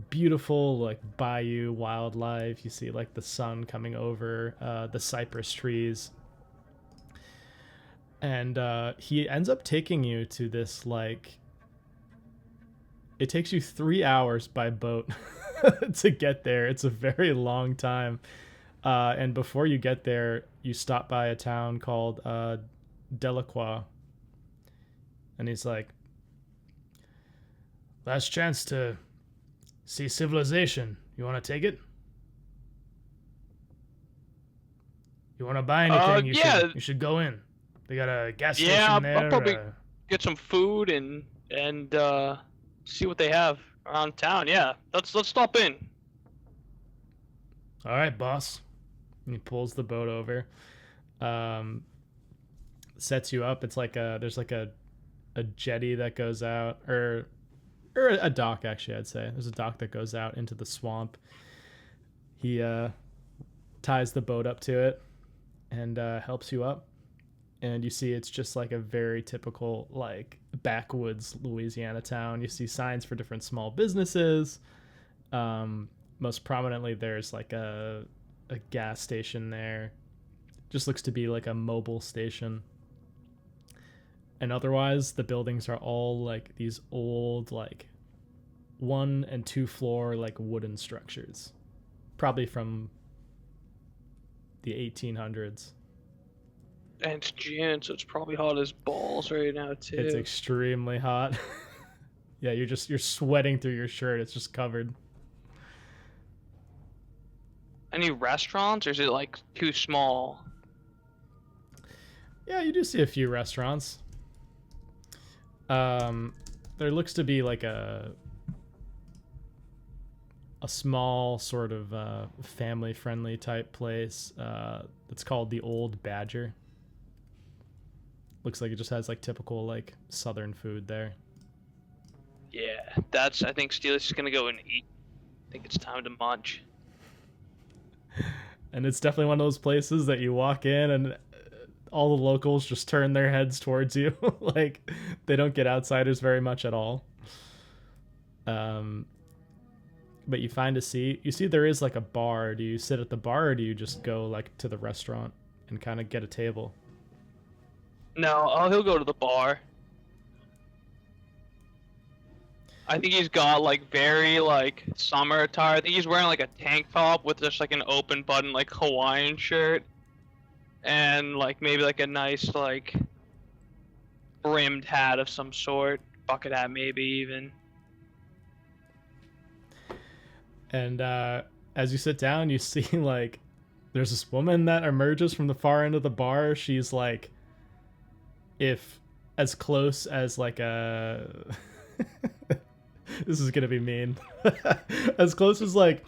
beautiful like bayou wildlife. You see like the sun coming over the cypress trees. And he ends up taking you to this like it takes you 3 hours by boat to get there. It's a very long time. And before you get there, you stop by a town called Delacroix. And he's like, "Last chance to see civilization. You want to take it? You want to buy anything? You should go in. They got a gas station there. I'll probably get some food and see what they have around town. Yeah, let's stop in." All right, boss. And he pulls the boat over, sets you up. It's like there's like a jetty that goes out, or a dock, actually, I'd say. There's a dock that goes out into the swamp. He ties the boat up to it and helps you up. And you see it's just like a very typical like backwoods Louisiana town. You see signs for different small businesses. Most prominently, there's like a gas station there. Just looks to be like a mobile station. And otherwise, the buildings are all like these old, like 1 and 2 floor, like wooden structures, probably from the 1800s. And it's June, so it's probably hot as balls right now too. It's extremely hot. Yeah, you're sweating through your shirt. It's just covered. Any restaurants, or is it like too small? Yeah, you do see a few restaurants. There looks to be like a small sort of family-friendly type place. It's called the Old Badger. Looks like it just has like typical like southern food there. Yeah, I think Steel's just gonna go and eat. I think it's time to munch. And it's definitely one of those places that you walk in and all the locals just turn their heads towards you. Like they don't get outsiders very much at all. but you find a seat. You see there is like a bar. Do you sit at the bar or do you just go like to the restaurant and kind of get a table? No, he'll go to the bar. I think he's got like very like summer attire. I think he's wearing like a tank top with just like an open button like Hawaiian shirt, and like maybe like a nice like brimmed hat of some sort, bucket hat maybe even. And as you sit down, you see like there's this woman that emerges from the far end of the bar. She's like, if as close as like a this is gonna be mean. As close as like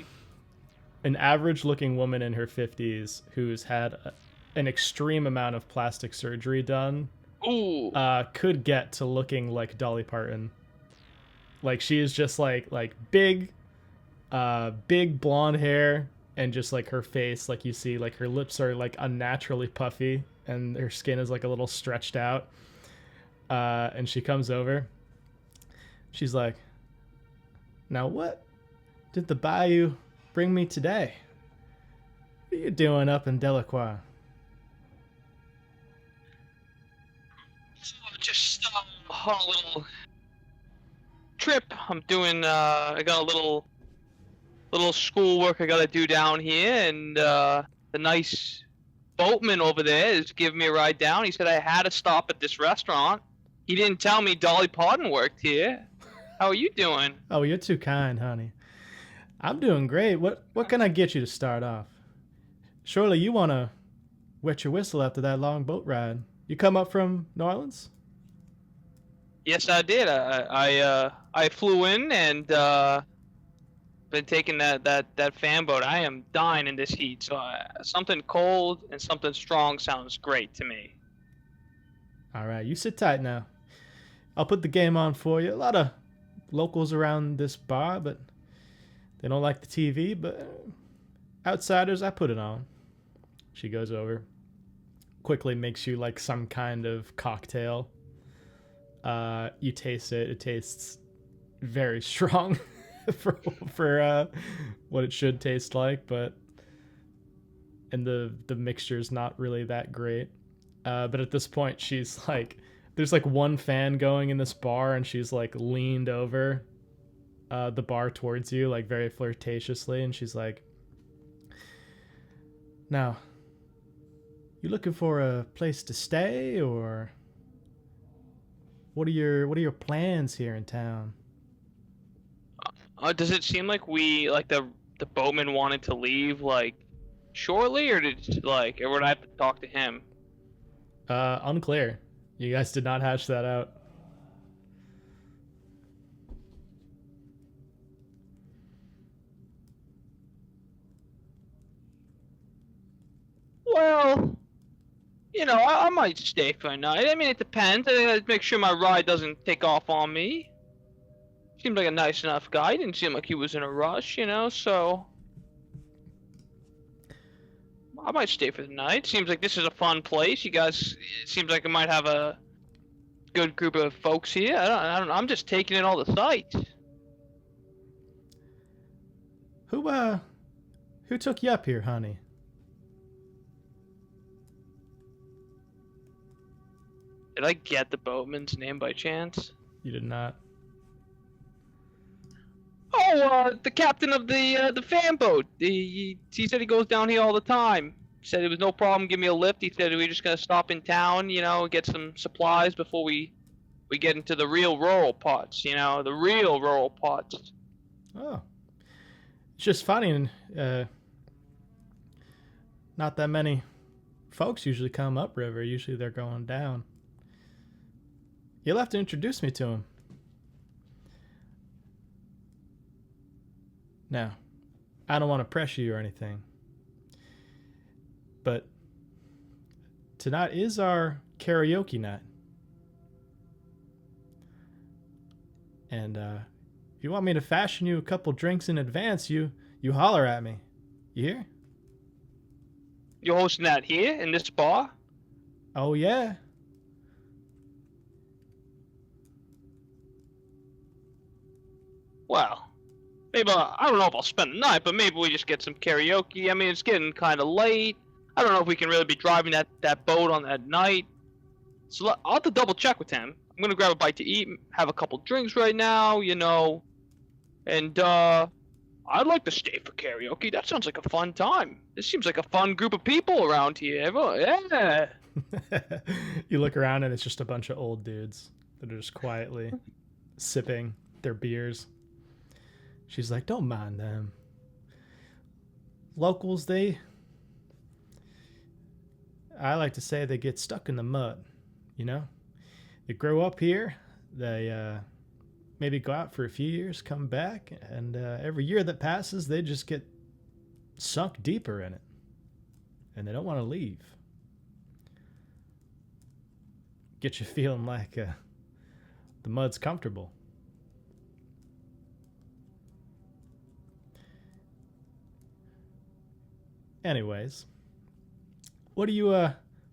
an average looking woman in her 50s who's had an extreme amount of plastic surgery done. Ooh. Could get to looking like Dolly Parton. Like she is just like big blonde hair, and just like her face, like you see like her lips are like unnaturally puffy and her skin is like a little stretched out. And she comes over. She's like, "Now what did the Bayou bring me today? What are you doing up in Delacroix?" Just on a little trip. I'm doing. I got a little schoolwork I gotta do down here, and the nice boatman over there is giving me a ride down. He said I had to stop at this restaurant. He didn't tell me Dolly Parton worked here. How are you doing? Oh, you're too kind, honey. I'm doing great. What can I get you to start off? Surely you want to wet your whistle after that long boat ride. You come up from New Orleans? Yes, I did. I flew in and been taking that fan boat. I am dying in this heat, so something cold and something strong sounds great to me. All right, you sit tight now. I'll put the game on for you. A lot of locals around this bar, but they don't like the TV, but outsiders, I put it on. She goes over, quickly makes you like some kind of cocktail. You taste it. It tastes very strong for what it should taste like, and the mixture's not really that great. But at this point, she's like, there's like one fan going in this bar, and she's like leaned over the bar towards you, like very flirtatiously, and she's like, "Now, you looking for a place to stay, or what are your plans here in town?" Does it seem like the boatman wanted to leave like shortly, or would I have to talk to him? Unclear. You guys did not hash that out. Well, I might stay for a night. I mean, it depends. I gotta make sure my ride doesn't take off on me. Seemed like a nice enough guy. Didn't seem like he was in a rush, so I might stay for the night. Seems like this is a fun place. You guys, it seems like I might have a good group of folks here. I don't know. I'm just taking in all the sights. Who took you up here, honey? Did I get the boatman's name by chance? You did not. Oh, the captain of the fan boat. He said he goes down here all the time. Said it was no problem. Give me a lift. He said we were just gonna stop in town, get some supplies before we get into the real rural parts. The real rural parts. Oh, it's just funny. Not that many folks usually come upriver. Usually they're going down. You'll have to introduce me to him. Now, I don't want to pressure you or anything, but tonight is our karaoke night. And if you want me to fashion you a couple drinks in advance, you holler at me. You hear? You're hosting that here in this bar? Oh, yeah. Well, maybe I don't know if I'll spend the night, but maybe we just get some karaoke. I mean, it's getting kind of late. I don't know if we can really be driving that boat on that night. So I'll have to double check with him. I'm gonna grab a bite to eat, have a couple drinks right now, and I'd like to stay for karaoke. That sounds like a fun time. This seems like a fun group of people around here. Yeah. You look around and it's just a bunch of old dudes that are just quietly sipping their beers. She's like, don't mind them. Locals, I like to say they get stuck in the mud, They grow up here, they maybe go out for a few years, come back, and every year that passes, they just get sunk deeper in it. And they don't want to leave. Get you feeling like the mud's comfortable. Anyways, what do you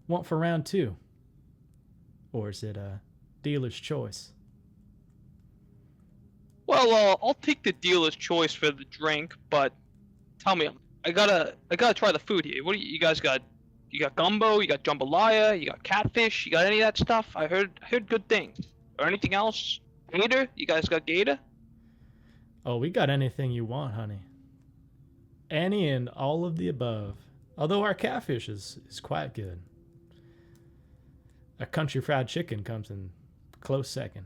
want for round 2? Or is it a dealer's choice? Well, I'll take the dealer's choice for the drink, but tell me, I gotta try the food here. What do you guys got? You got gumbo, you got jambalaya, you got catfish, you got any of that stuff? I heard good things. Or anything else? Gator? You guys got gator? Oh, we got anything you want, honey. Any and all of the above. Although our catfish is quite good. A country fried chicken comes in close second.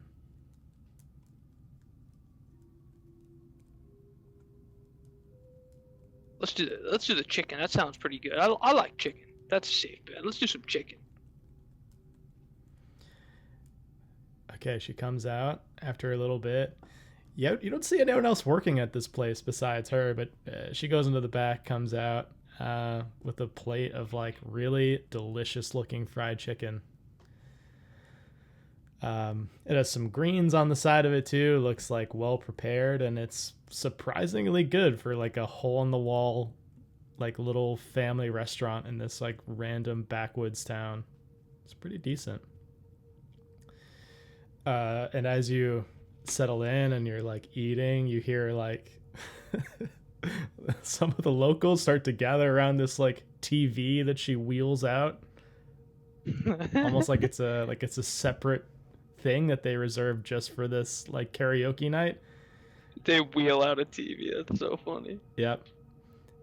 Let's do the chicken. That sounds pretty good. I like chicken. That's a safe bet. Let's do some chicken. Okay, she comes out after a little bit. You don't see anyone else working at this place besides her, but she goes into the back, comes out with a plate of like really delicious looking fried chicken. It has some greens on the side of it too. Looks like well prepared, and it's surprisingly good for like a hole in the wall, like little family restaurant in this like random backwoods town. It's pretty decent. And as you settle in and you're like eating, you hear like some of the locals start to gather around this like TV that she wheels out, almost like it's a separate thing that they reserved just for this like karaoke night. They wheel out a TV. That's so funny. Yep.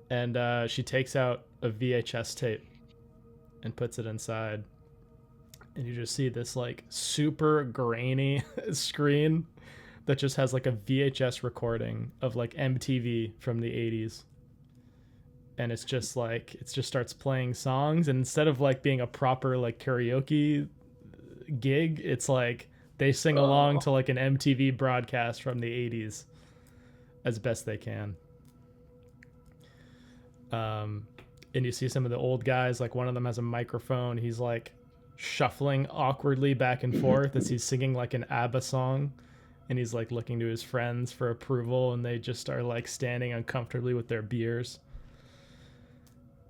And she takes out a VHS tape and puts it inside. And you just see this like super grainy screen that just has like a VHS recording of like MTV from the 80s. And it's just like, it just starts playing songs. And instead of like being a proper like karaoke gig, it's like they sing along to like an MTV broadcast from the 80s as best they can. And you see some of the old guys, like one of them has a microphone. He's like shuffling awkwardly back and forth as he's singing like an ABBA song, and he's like looking to his friends for approval, and they just are like standing uncomfortably with their beers.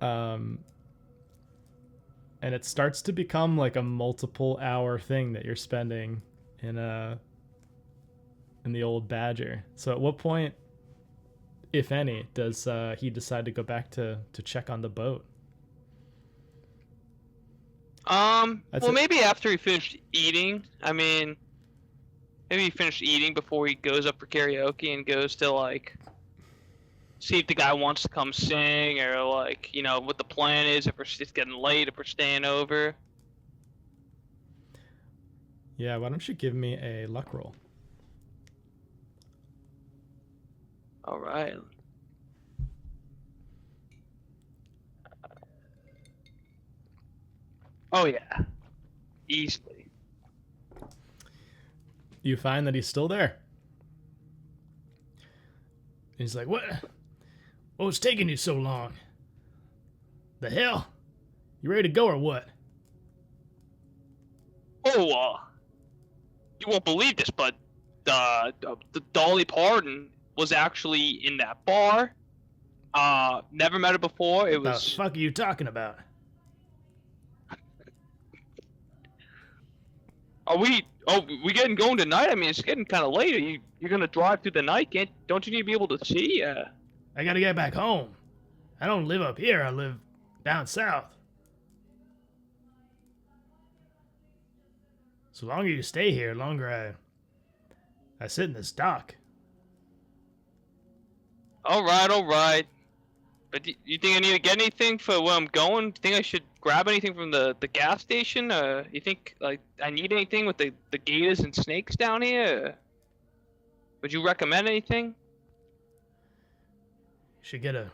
And it starts to become like a multiple hour thing that you're spending in the old Badger. So at what point, if any, does he decide to go back to check on the boat? Maybe after he finished eating. I mean, maybe he finished eating before he goes up for karaoke and goes to like see if the guy wants to come sing, or like, what the plan is, if it's getting late, if we're staying over. Yeah, why don't you give me a luck roll? All right. Oh yeah, easily. You find that he's still there. He's like, what was taking you so long? The hell? You ready to go or what? Oh, you won't believe this, but the Dolly Parton was actually in that bar. Never met her before. It was. The fuck are you talking about? Oh, we getting going tonight? I mean, it's getting kind of late. You're gonna drive through the night? Don't you need to be able to see? I gotta get back home. I don't live up here. I live down south. So longer you stay here, longer I sit in this dock. All right. But do you think I need to get anything for where I'm going? Do you think I should grab anything from the gas station? You think like I need anything with the gators and snakes down here? Would you recommend anything? Should get a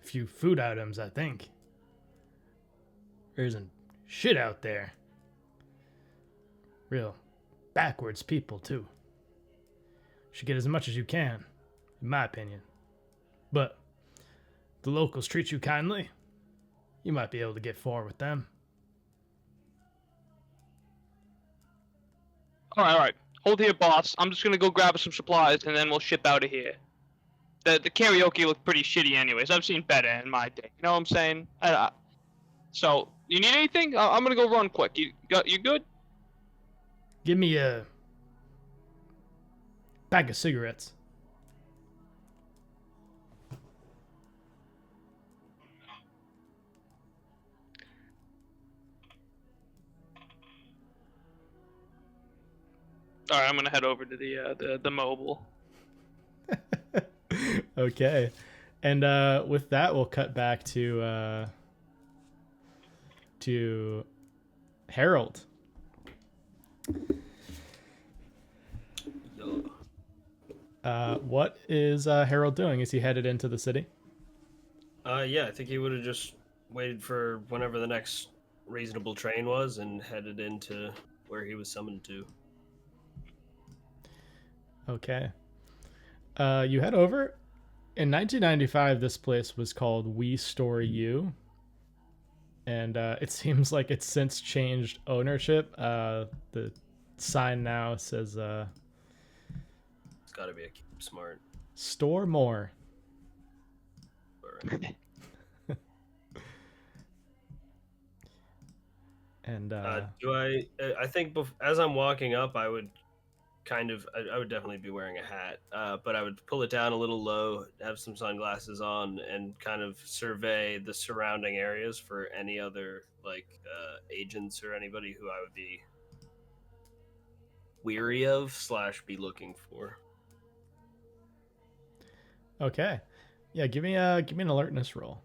few food items, I think. There isn't shit out there. Real backwards people, too. Should get as much as you can, in my opinion. But the locals treat you kindly, you might be able to get far with them. All right. Hold here, boss. I'm just gonna go grab some supplies and then we'll ship out of here. The karaoke looked pretty shitty, anyways. I've seen better in my day. You know what I'm saying? So you need anything? I'm gonna go run quick. You good? Give me a pack of cigarettes. All right, I'm gonna head over to the mobile. Okay. And with that, we'll cut back to Harold. What is Harold doing? Is he headed into the city? Yeah, I think he would have just waited for whenever the next reasonable train was and headed into where he was summoned to. Okay. You head over. In 1995, this place was called We Store You. And it seems like it's since changed ownership. The sign now says... It's got to be a Keep Smart. Store more. And I think as I'm walking up, I would I would definitely be wearing a hat, but I would pull it down a little low, have some sunglasses on, and kind of survey the surrounding areas for any other agents or anybody who I would be weary of / be looking for. Okay. Yeah, give me an alertness roll.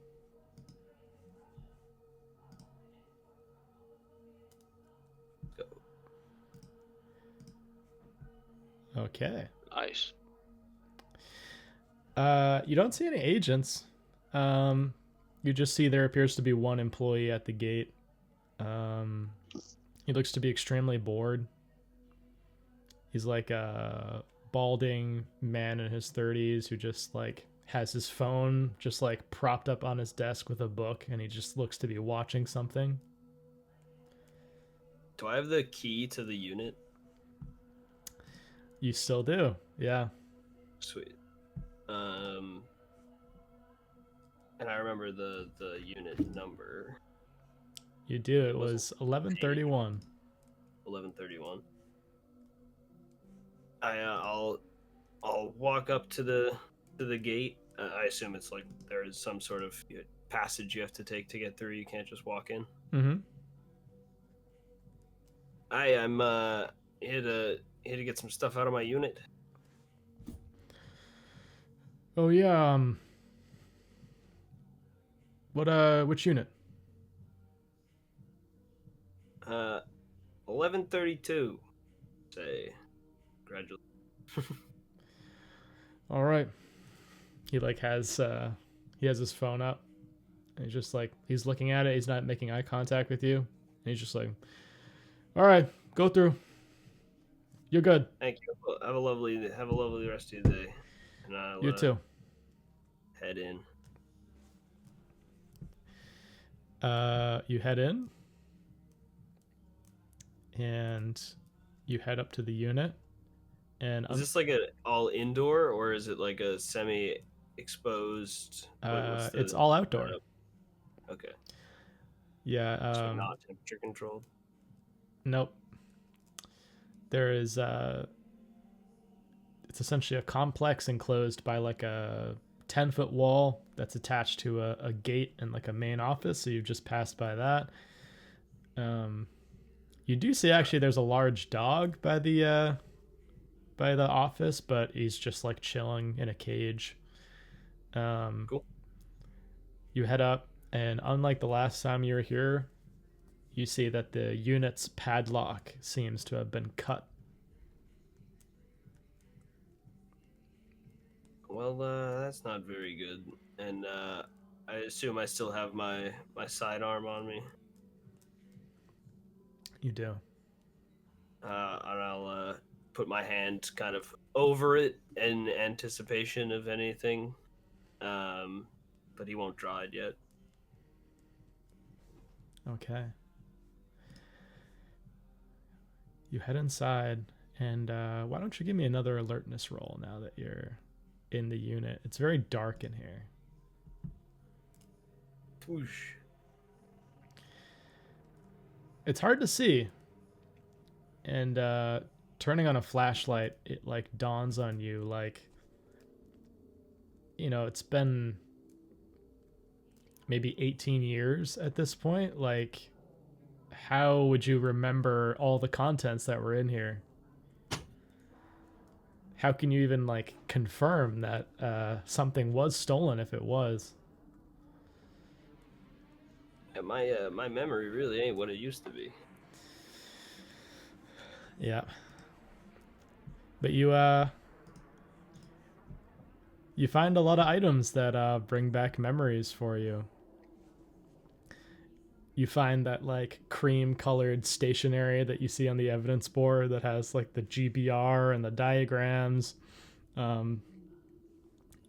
Okay. Nice. You don't see any agents. You just see there appears to be one employee at the gate. He looks to be extremely bored. He's like a balding man in his 30s who just has his phone just propped up on his desk with a book, and he just looks to be watching something. Do I have the key to the unit? You still do, yeah. Sweet. And I remember the unit number. You do. It was 1131. 1131. I'll walk up to the gate. I assume it's there is some sort of passage you have to take to get through. You can't just walk in. Mm-hmm. I'm here to get some stuff out of my unit. Oh yeah. Which unit? 1132. Say, gradually. All right. He has his phone up. And he's just he's looking at it. He's not making eye contact with you. And he's just all right, go through. You're good. Thank you. Have a lovely rest of your day. And I'll, you too. Head in. You head in. And you head up to the unit. And is this an all indoor or is it a semi-exposed? It's all outdoor. Okay. Yeah. So not temperature controlled. Nope. there is it's essentially a complex enclosed by like a 10-foot wall that's attached to a gate and like a main office. So you've just passed by that. You do see actually there's a large dog by the office, but he's just like chilling in a cage. Cool. You head up, and unlike the last time you were here, you see that the unit's padlock seems to have been cut. Well, that's not very good. And I assume I still have my sidearm on me. You do. And I'll put my hand kind of over it in anticipation of anything. But he won't draw it yet. Okay. You head inside, and why don't you give me another alertness roll now that you're in the unit? It's very dark in here. Whoosh. It's hard to see. And turning on a flashlight, it like dawns on you like, you know, it's been maybe 18 years at this point. Like, how would you remember all the contents that were in here? How can you even like confirm that something was stolen if it was? Yeah, my memory really ain't what it used to be. Yeah. But you find a lot of items that bring back memories for you. You find that like cream colored stationery that you see on the evidence board that has like the GBR and the diagrams. You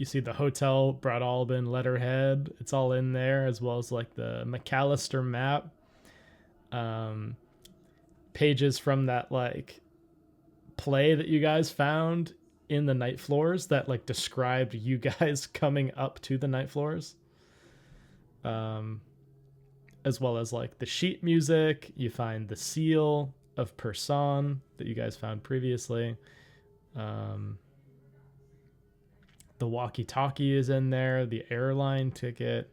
see the Hotel Brad Albin letterhead. It's all in there, as well as like the McAllister map. Pages from that like play that you guys found in the night floors that like described you guys coming up to the night floors. As well as like the sheet music. You find the seal of Person that you guys found previously. The walkie-talkie is in there, the airline ticket.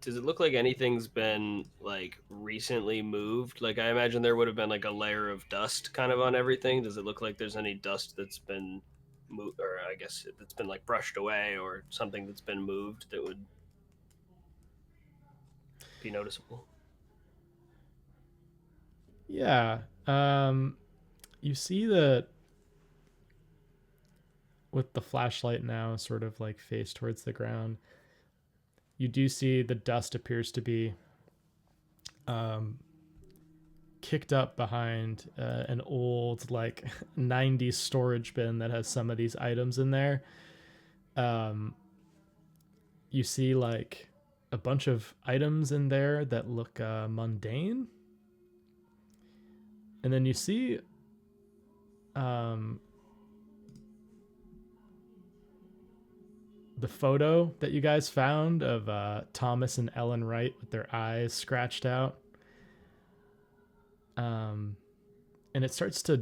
Does it look like anything's been like recently moved? Like I imagine there would have been like a layer of dust kind of on everything. Does it look like there's any dust that's been moved, or I guess that's been like brushed away, or something that's been moved that would be noticeable? Yeah. You see that with the flashlight now sort of like face towards the ground, you do see the dust appears to be kicked up behind an old like 90s storage bin that has some of these items in there. You see like a bunch of items in there that look mundane. And then you see the photo that you guys found of Thomas and Ellen Wright with their eyes scratched out. And it starts to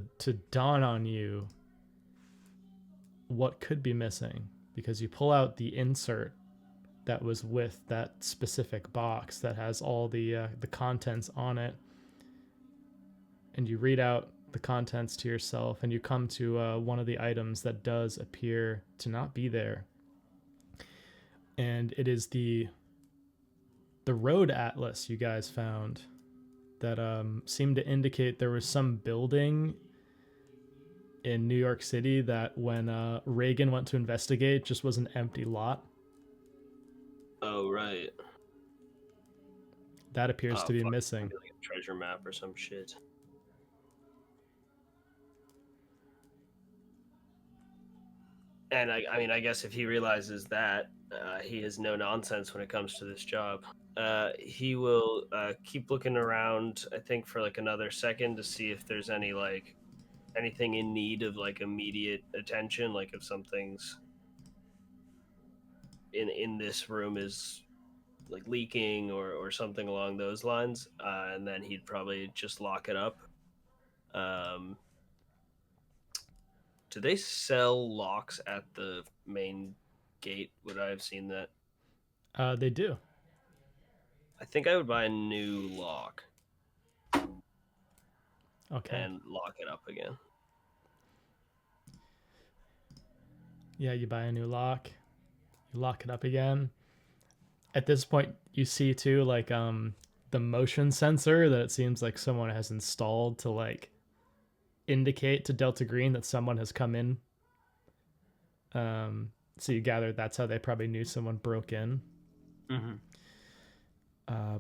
dawn on you what could be missing, because you pull out the insert that was with that specific box that has all the contents on it, and you read out the contents to yourself, and you come to one of the items that does appear to not be there. And it is the road atlas you guys found that seemed to indicate there was some building in New York City that when Reagan went to investigate just was an empty lot. Oh, right. That appears to be missing. Maybe like a treasure map or some shit. And I mean, I guess if he realizes that, he is no nonsense when it comes to this job. He will keep looking around, I think, for like another second to see if there's any like anything in need of like immediate attention, like if something's in this room is like leaking or something along those lines, and then he'd probably just lock it up. Do they sell locks at the main gate? Would I have seen that? They do. I think I would buy a new lock Okay. and lock it up again. Yeah, you buy a new lock. You lock it up again. At this point, you see too, like, the motion sensor that it seems like someone has installed to, like, indicate to Delta Green that someone has come in. So you gather that's how they probably knew someone broke in. Mm-hmm.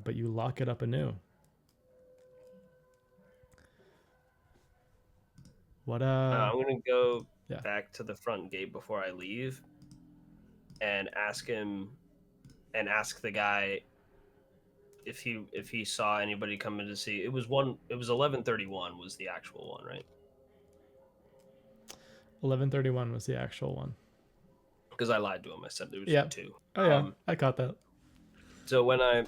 But you lock it up anew. What I'm gonna go yeah. back to the front gate before I leave, and ask the guy if he saw anybody coming to see. It was 11:31 was the actual one, right? 11:31 was the actual one. Because I lied to him. I said there was Yeah. 2. Oh yeah, I caught that. So when I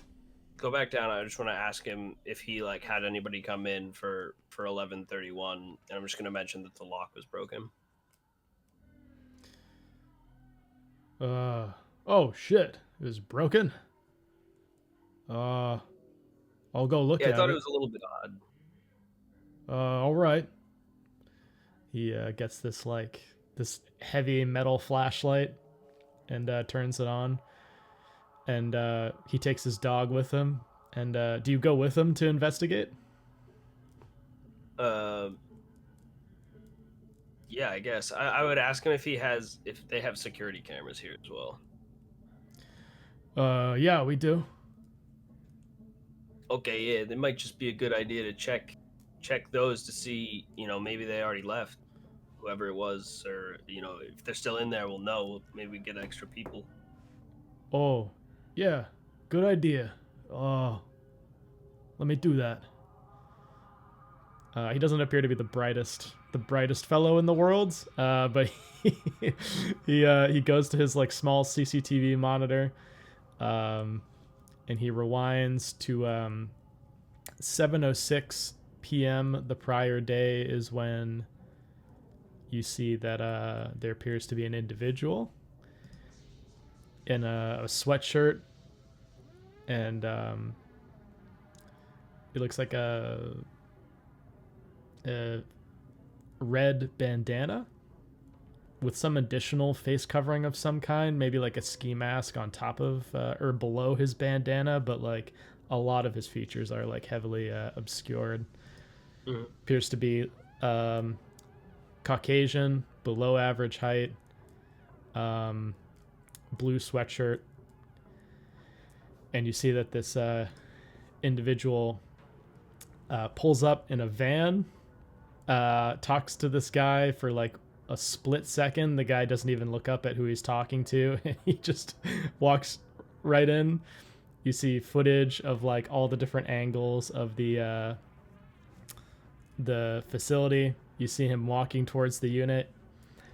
go back down, I just want to ask him if he like had anybody come in for 11:31, and I'm just going to mention that the lock was broken. Oh shit, it was broken. I'll go look at it. Yeah, I thought it was a little bit odd. All right. He gets this heavy metal flashlight and turns it on. And he takes his dog with him. And do you go with him to investigate? Yeah, I guess I would ask him if they have security cameras here as well. Yeah, we do. Okay, yeah, it might just be a good idea to check those to see, maybe they already left, whoever it was, or if they're still in there, we'll know. Maybe we get extra people. Oh, yeah, good idea. Oh, let me do that. He doesn't appear to be the brightest fellow in the world, but he goes to his small CCTV monitor, and he rewinds to 7:06 p.m. the prior day is when you see that there appears to be an individual in a sweatshirt, and it looks like a red bandana with some additional face covering of some kind, maybe like a ski mask on top of or below his bandana, but a lot of his features are heavily obscured. Mm-hmm. Appears to be Caucasian, below average height, blue sweatshirt, and you see that this individual pulls up in a van, talks to this guy for a split second. The guy doesn't even look up at who he's talking to. He just walks right in. You see footage of all the different angles of the facility. You see him walking towards the unit.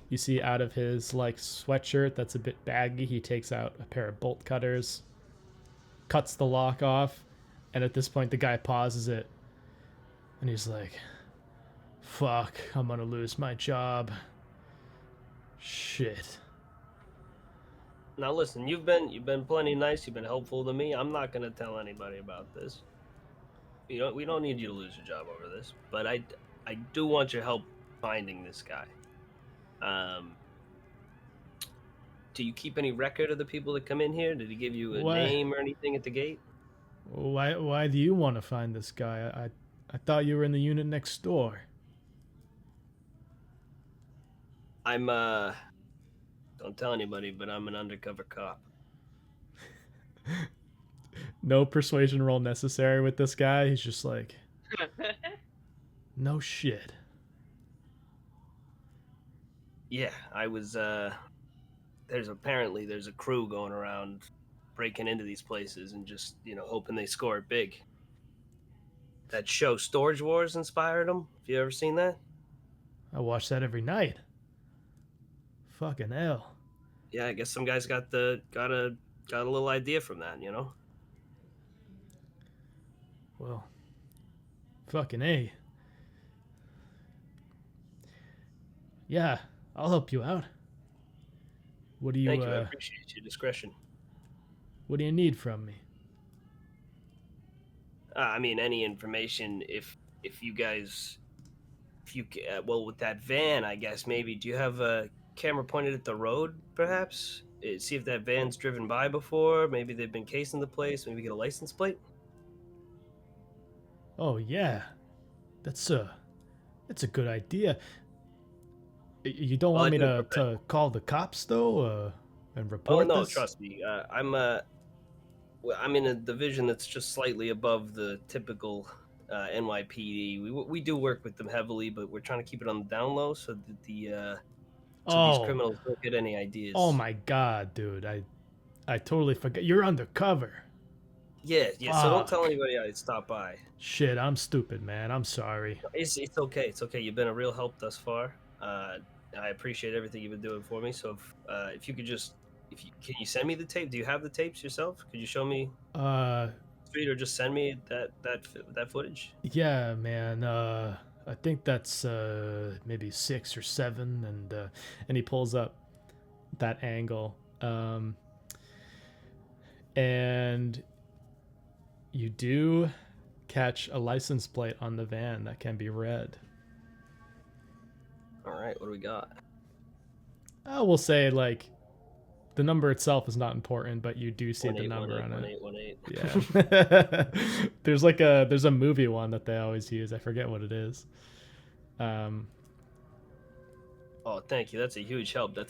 You see out of his sweatshirt that's a bit baggy, he takes out a pair of bolt cutters, cuts the lock off, and at this point the guy pauses it, and he's like, "Fuck, I'm gonna lose my job. Shit." Now listen, you've been plenty nice. You've been helpful to me. I'm not gonna tell anybody about this. We don't need you to lose your job over this. But I do want your help finding this guy. Do you keep any record of the people that come in here? Did he give you a name or anything at the gate? Why do you want to find this guy? I thought you were in the unit next door. I'm don't tell anybody, but I'm an undercover cop. No persuasion roll necessary with this guy. He's just like, no shit. Yeah, I was there's a crew going around breaking into these places and just, hoping they score it big. That show Storage Wars inspired them. Have you ever seen that? I watch that every night. Fucking hell. Yeah, I guess some guys got a little idea from that, Well, fucking A. Yeah, I'll help you out. What do you Thank you. I appreciate your discretion. what do you need from me? I mean, any information. If you guys, well, with that van, I guess maybe. Do you have a camera pointed at the road, perhaps? See if that van's driven by before. Maybe they've been casing the place. Maybe get a license plate. Oh yeah. That's a good idea. You don't Well, want I me do to call the cops though, and Oh report no, this? trust me. I'm in a division that's just slightly above the typical NYPD. We do work with them heavily, but we're trying to keep it on the down low so that these Oh, criminals don't get any ideas. oh my god, dude. I totally forgot. You're undercover. Yeah. So don't tell Fuck. anybody I stopped by. Shit, I'm stupid, man. I'm sorry. It's okay. It's okay. You've been a real help thus far. I appreciate everything you've been doing for me. So if you could just, can you send me the tape? Do you have the tapes yourself? Could you show me street or just send me that footage? Yeah, man. I think that's maybe 6 or 7, and he pulls up that angle. And you do catch a license plate on the van that can be read. All right, what do we got? We'll say like the number itself is not important, but you do see the 1818, number on it. 1818. Yeah. there's a movie one that they always use. I forget what it is. Oh, thank you. That's a huge help. That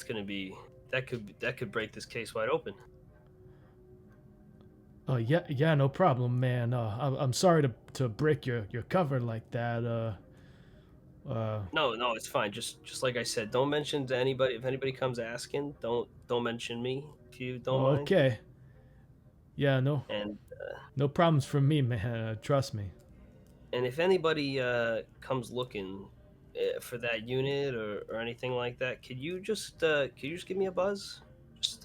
could break this case wide open. Oh yeah, no problem, man. I'm sorry to break your cover like that. No, it's fine. Just like I said, don't mention to anybody. If anybody comes asking, don't mention me if you don't mind. Okay. Yeah, no And problems from me, man. Trust me. and if anybody comes looking for that unit or anything like that, could you just give me a buzz? Just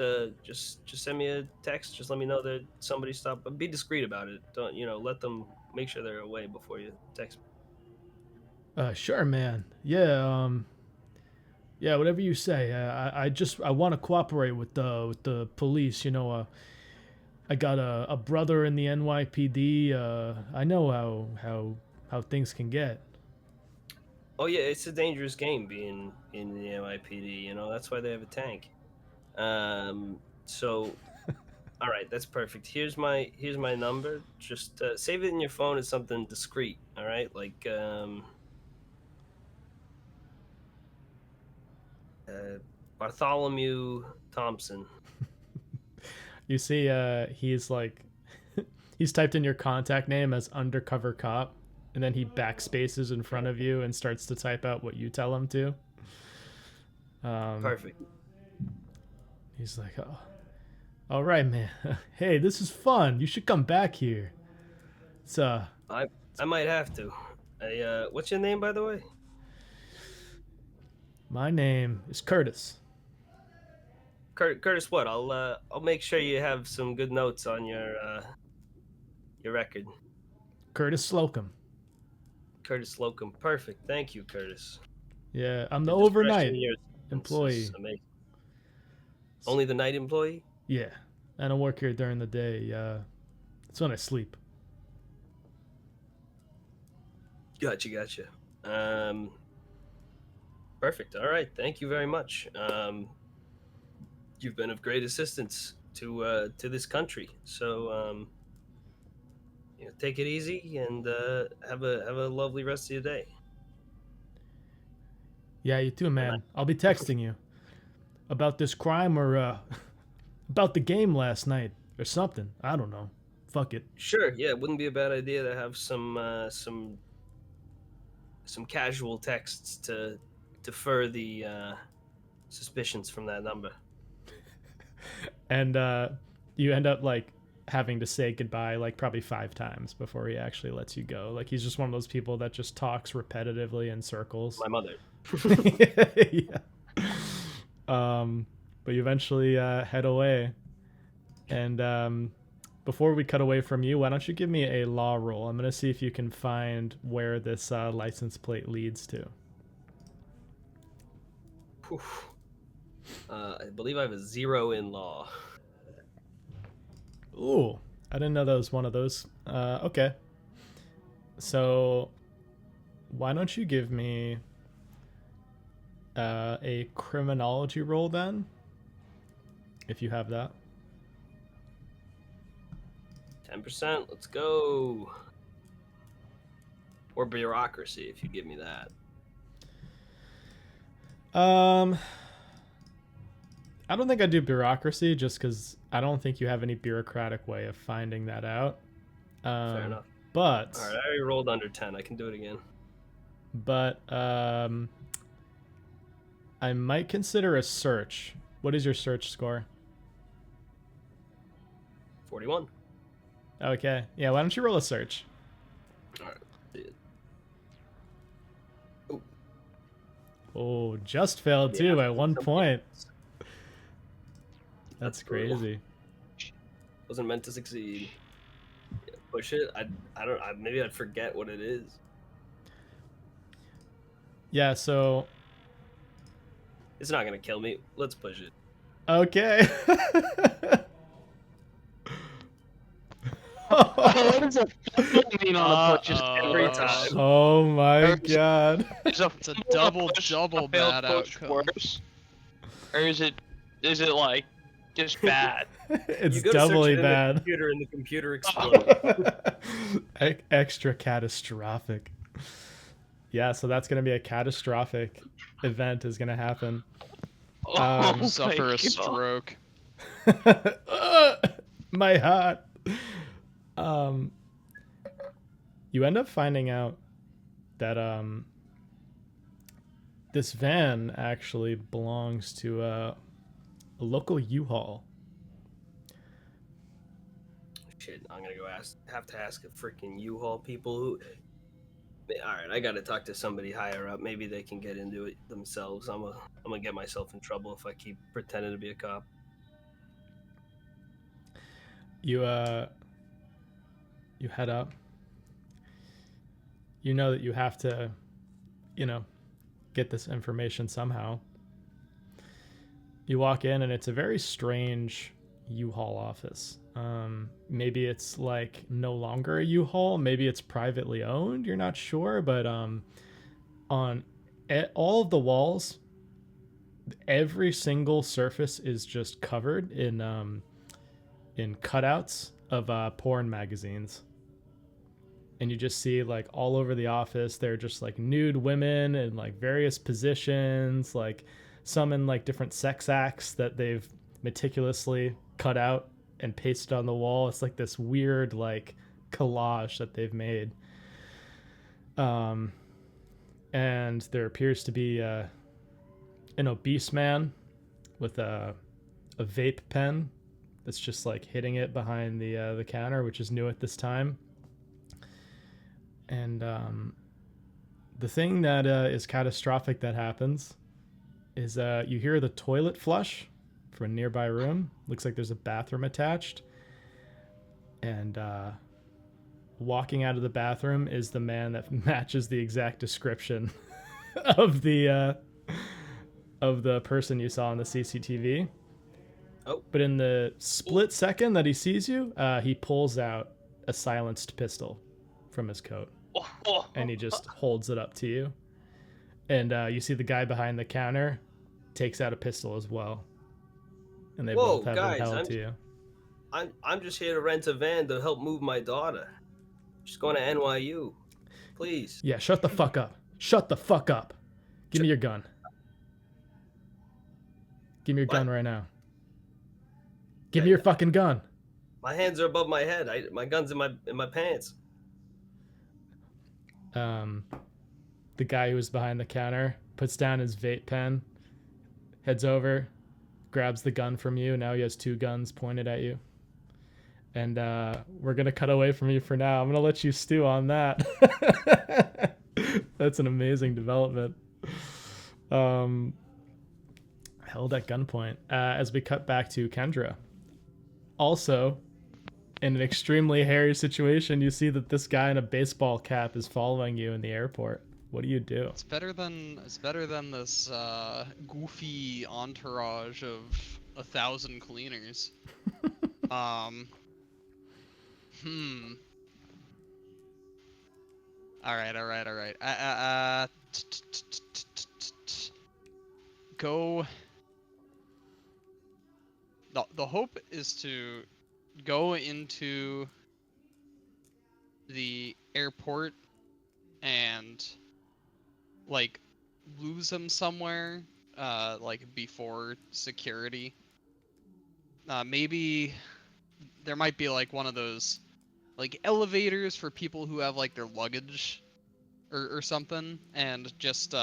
send me a text. Just let me know that somebody stopped. But be discreet about it. Don't let them make sure they're away before you text me. Sure, man. Yeah, yeah, whatever you say. I want to cooperate with the police. I got a brother in the NYPD. I know how things can get. Oh yeah, it's a dangerous game being in the NYPD. That's why they have a tank. So, all right, that's perfect. Here's my number. Just save it in your phone as something discreet. All right, like Bartholomew Thompson. You see, he's like, he's typed in your contact name as undercover cop, and then he backspaces in front of you and starts to type out what you tell him to. Perfect. He's like, oh, all right, man. Hey, this is fun. You should come back here. It's I might have to. What's your name, by the way? my name is Curtis. Curtis. What? I'll make sure you have some good notes on your record. Curtis Slocum. Curtis Slocum. Perfect. Thank you, Curtis. Yeah, I'm the discretion overnight in your employee. is amazing. Only the night employee? Yeah, I don't work here during the day. It's when I sleep. Gotcha. Perfect. All right. Thank you very much. You've been of great assistance to this country. So take it easy and have a lovely rest of your day. Yeah, you too, man. I'll be texting you about this crime or about the game last night or something. I don't know. Fuck it. Sure. Yeah, it wouldn't be a bad idea to have some casual texts to defer the suspicions from that number. And you end up like having to say goodbye like probably 5 times before he actually lets you go. Like he's just one of those people that just talks repetitively in circles. My mother. Yeah. But you eventually head away, and before we cut away from you, why don't you give me a law roll? I'm going to see if you can find where this license plate leads to. I believe I have a 0 in law. Ooh, I didn't know that was one of those. Okay. So, why don't you give me a criminology roll then? If you have that. 10%, let's go. Or bureaucracy, if you give me that. I don't think I do bureaucracy just because I don't think you have any bureaucratic way of finding that out. Fair enough. But All right, I already rolled under 10. I can do it again. But I might consider a search. What is your search score? 41. Okay. Yeah, why don't you roll a search? All right. See it. Oh, just failed too by 1 point. That's brutal. crazy. Wasn't meant to succeed. Yeah, push it. Maybe I'd forget what it is. Yeah, so It's not gonna kill me. Let's push it. okay. What is a mean on the pushes every time? Oh my god. It's a double bad push outcome. worse, or is it like just bad? It's You go to doubly search it in the bad. computer and the computer explodes. Extra catastrophic. Yeah, so that's going to be a catastrophic event is going to happen. Oh Suffer my a God. stroke. My heart. You end up finding out that this van actually belongs to a local U-Haul. Shit, I'm gonna go have to ask a freaking U-Haul people who. All right, I gotta talk to somebody higher up. Maybe they can get into it themselves. I'm gonna get myself in trouble if I keep pretending to be a cop. You head up. You know that you have to, get this information somehow. You walk in and it's a very strange U-Haul office. Maybe it's like no longer a U-Haul. Maybe it's privately owned. You're not sure, but on all of the walls, every single surface is just covered in cutouts of porn magazines. And you just see like all over the office, they're just like nude women in like various positions, like some in like different sex acts that they've meticulously cut out and pasted on the wall. It's like this weird like collage that they've made. And there appears to be an obese man with a vape pen that's just like hitting it behind the counter, which is new at this time. And the thing that is catastrophic that happens is you hear the toilet flush from a nearby room. Looks like there's a bathroom attached. And walking out of the bathroom is the man that matches the exact description of the person you saw on the CCTV. Oh. But in the split second that he sees you, he pulls out a silenced pistol from his coat. And he just holds it up to you. And you see the guy behind the counter takes out a pistol as well. And they Whoa, both have guys, it held to you. I'm just here to rent a van to help move my daughter. She's going to NYU. Please. Yeah, shut the fuck up. Shut the fuck up. Give me your gun. Give me your gun right now. Give me your fucking gun. My hands are above my head. My gun's in my pants. The guy who was behind the counter puts down his vape pen, heads over, grabs the gun from you. Now he has two guns pointed at you. And we're going to cut away from you for now. I'm going to let you stew on that. That's an amazing development. Held at gunpoint. As we cut back to Kendra. Also, in an extremely hairy situation, you see that this guy in a baseball cap is following you in the airport. What do you do? It's better than this goofy entourage of 1,000 cleaners. Um. Hmm. All right. All right. All right. Go. The hope is to go into the airport and like lose him somewhere like before security. Maybe there might be like one of those like elevators for people who have like their luggage or something, and just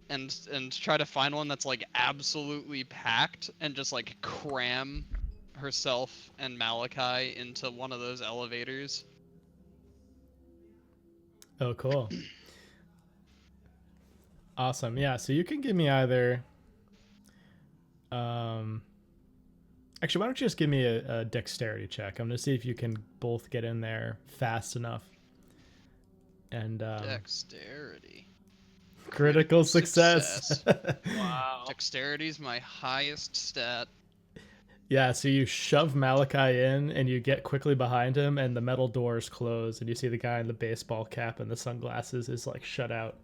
and try to find one that's like absolutely packed and just like cram herself and Malachi into one of those elevators. Oh, cool. Awesome. Yeah, so you can give me either actually, why don't you just give me a dexterity check? I'm going to see if you can both get in there fast enough. And Dexterity. critical success. Wow. Dexterity's my highest stat. Yeah, so you shove Malachi in and you get quickly behind him and the metal doors close and you see the guy in the baseball cap and the sunglasses is like shut out.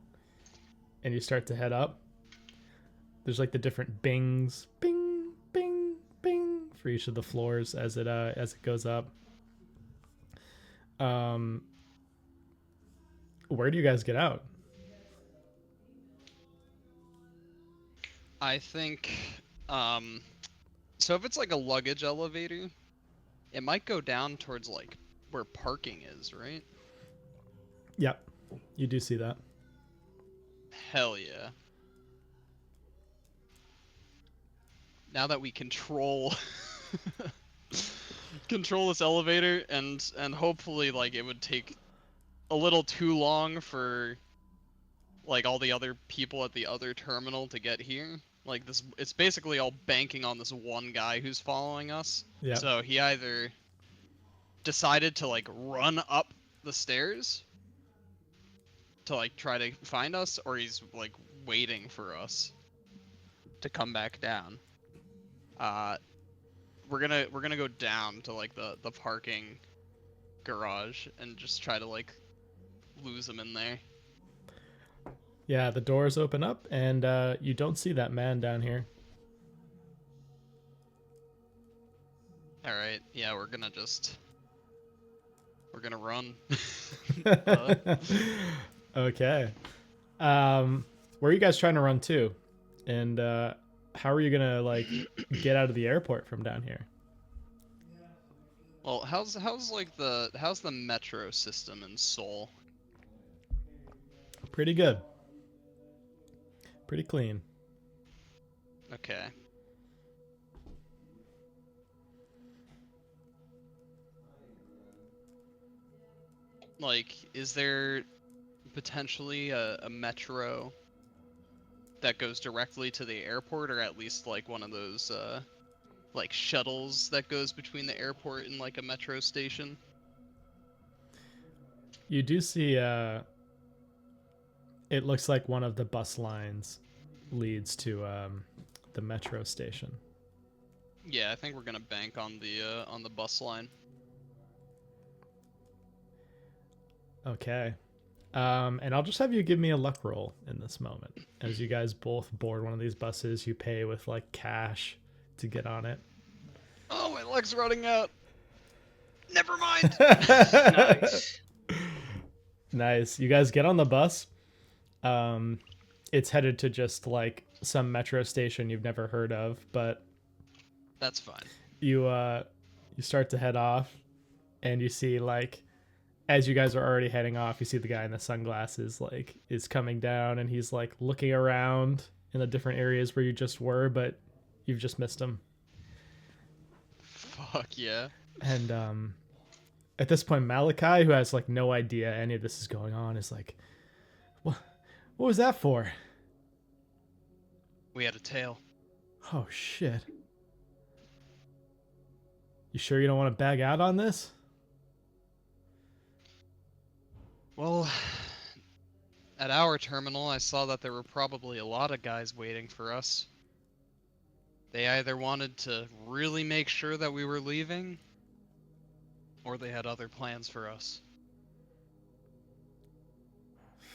And you start to head up. There's like the different bings, bing, bing, bing for each of the floors as it goes up. Where do you guys get out? I think so if it's like a luggage elevator, it might go down towards like where parking is, right? Yep, you do see that. Hell yeah. Now that we control control this elevator and hopefully like it would take a little too long for like all the other people at the other terminal to get here. Like this, it's basically all banking on this one guy who's following us. Yeah. So he either decided to like run up the stairs to like try to find us, or he's like waiting for us to come back down. We're gonna go down to like the parking garage and just try to like lose him in there. Yeah, the doors open up and you don't see that man down here. All right, yeah, we're gonna run. Okay. Where are you guys trying to run to? And how are you gonna like get out of the airport from down here? Well, how's the metro system in Seoul? Pretty good. Pretty clean. Okay. Like, is there potentially a metro that goes directly to the airport, or at least like one of those like shuttles that goes between the airport and like a metro station? You do see it looks like one of the bus lines leads to the metro station. Yeah, I think we're gonna bank on the bus line. Okay. And I'll just have you give me a luck roll in this moment. As you guys both board one of these buses, you pay with like cash to get on it. Oh, my luck's running out. Never mind. Nice. Nice. You guys get on the bus. It's headed to just like some metro station you've never heard of, but That's fine. you start to head off and you see like as you guys are already heading off, you see the guy in the sunglasses like is coming down and he's like looking around in the different areas where you just were, but you've just missed him. Fuck yeah. And at this point, Malachi, who has like no idea any of this is going on, is like, what was that for? We had a tail. Oh shit. You sure you don't want to bag out on this? Well, at our terminal, I saw that there were probably a lot of guys waiting for us. They either wanted to really make sure that we were leaving, or they had other plans for us.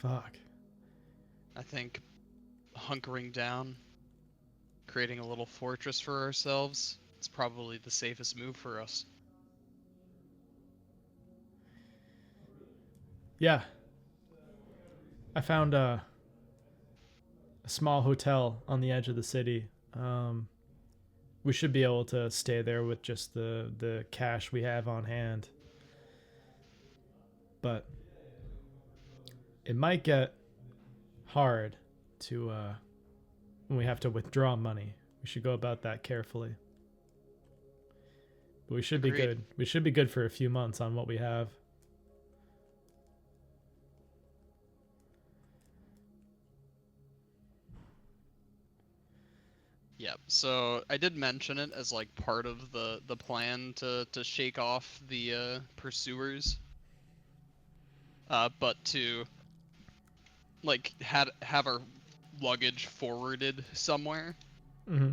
Fuck. I think hunkering down, creating a little fortress for ourselves, is probably the safest move for us. Yeah. I found a small hotel on the edge of the city. We should be able to stay there with just the cash we have on hand. But it might get hard to when we have to withdraw money. We should go about that carefully. But we should be Agreed. good. We should be good for a few months on what we have. Yep. So I did mention it as like part of the plan to shake off the pursuers. But to like have our luggage forwarded somewhere. Mm-hmm.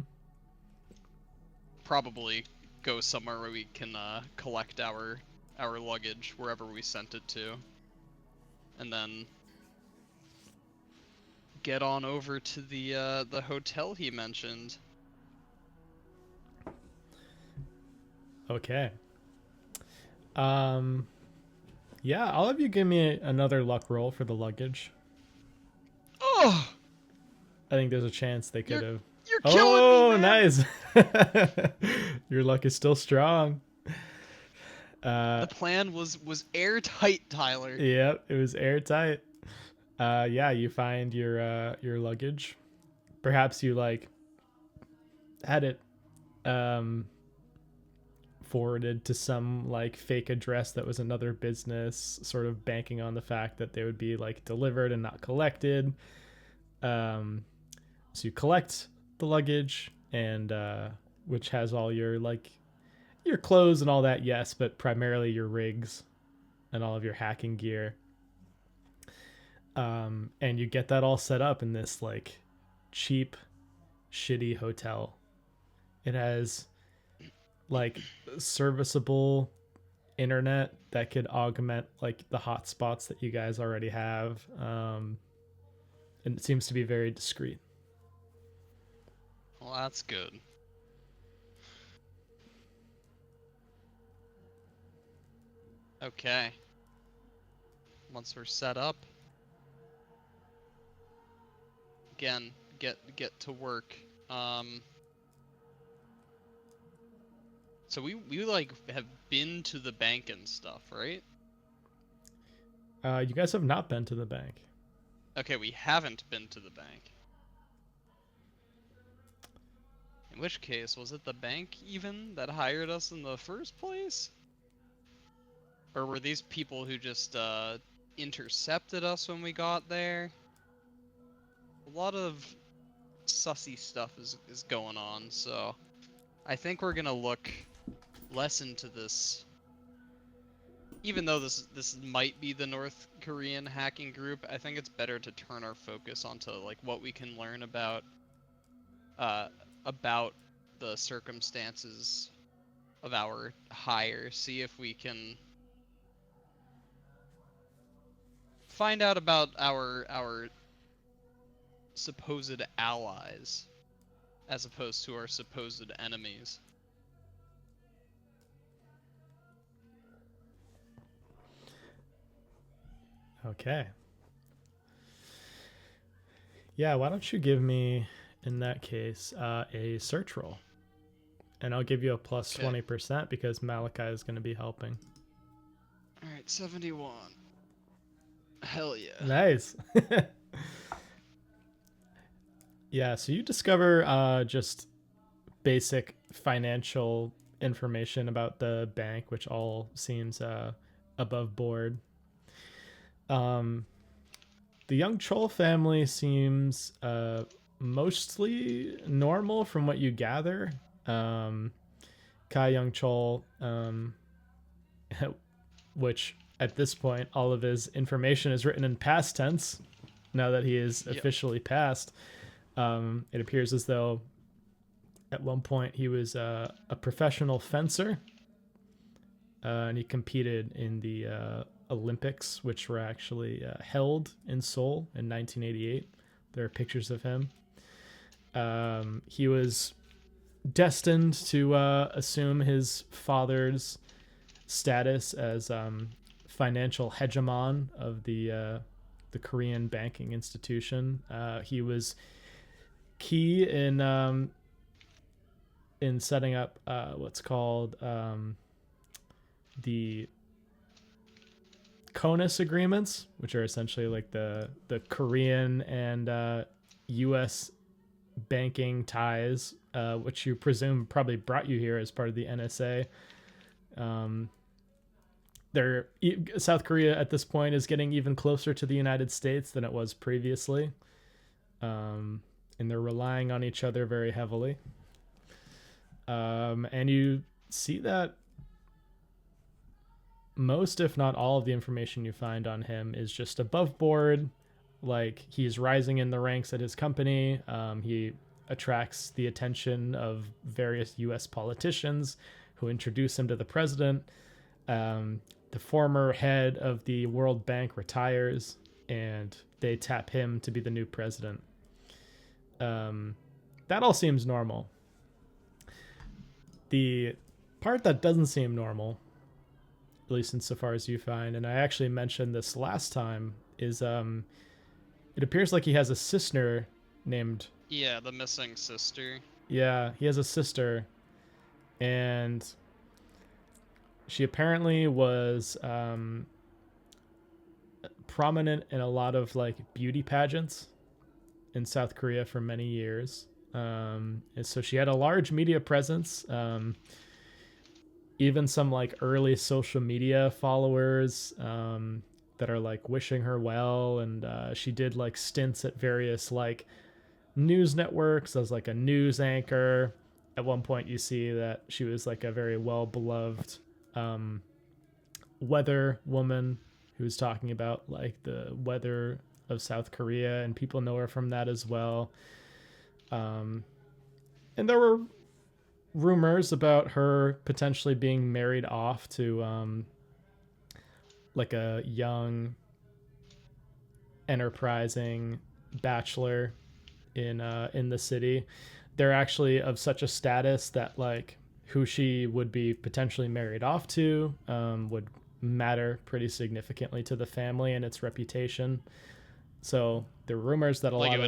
Probably go somewhere where we can collect our luggage wherever we sent it to, and then get on over to the hotel he mentioned. Okay. Yeah, I'll have you give me another luck roll for the luggage. Oh, I think there's a chance they could have. you're killing me, man. Nice. Your luck is still strong. The plan was airtight, Tyler. Yep, it was airtight. Yeah, you find your luggage. Perhaps you like had it forwarded to some like fake address that was another business, sort of banking on the fact that they would be like delivered and not collected. So you collect the luggage, and which has all your like your clothes and all that, yes, but primarily your rigs and all of your hacking gear. And you get that all set up in this like cheap, shitty hotel. It has like serviceable internet that could augment like the hotspots that you guys already have. And it seems to be very discreet. Well, that's good. Okay. Once we're set up, again, get to work. So we like have been to the bank and stuff, right? You guys have not been to the bank. Okay, we haven't been to the bank. In which case, was it the bank even that hired us in the first place? Or were these people who just intercepted us when we got there? A lot of sussy stuff is going on, so I think we're gonna look less into this. Even though this might be the North Korean hacking group, I think it's better to turn our focus onto like what we can learn about the circumstances of our hire. See if we can find out about our supposed allies as opposed to our supposed enemies. Okay. Yeah, why don't you give me, in that case, a search roll. And I'll give you a plus Okay. 20% because Malachi is going to be helping. Alright, 71. Hell yeah. Nice. Yeah, so you discover just basic financial information about the bank, which all seems above board. The young Troll family seems mostly normal from what you gather. Kai Young Chol, which at this point, all of his information is written in past tense now that he is Yep. officially passed. It appears as though at one point he was a professional fencer, and he competed in the Olympics, which were actually held in Seoul in 1988. There are pictures of him. He was destined to assume his father's status as financial hegemon of the Korean banking institution. He was key in setting up what's called the CONUS agreements, which are essentially like the Korean and U.S. banking ties, which you presume probably brought you here as part of the NSA. South Korea at this point is getting even closer to the United States than it was previously, and they're relying on each other very heavily. And you see that most, if not all, of the information you find on him is just above board. Like, he's rising in the ranks at his company. He attracts the attention of various U.S. politicians who introduce him to the president. The former head of the World Bank retires, and they tap him to be the new president. That all seems normal. The part that doesn't seem normal, at least insofar as you find, and I actually mentioned this last time, is it appears like he has a sister named... Yeah, the missing sister. Yeah, he has a sister, and she apparently was prominent in a lot of like beauty pageants in South Korea for many years. And so she had a large media presence, even some like early social media followers that are like wishing her well. And she did like stints at various like news networks as like a news anchor. At one point you see that she was like a very well beloved weather woman who was talking about like the weather of South Korea, and people know her from that as well. And there were rumors about her potentially being married off to like a young, enterprising bachelor in the city. They're actually of such a status that like who she would be potentially married off to would matter pretty significantly to the family and its reputation. So there are rumors that Like it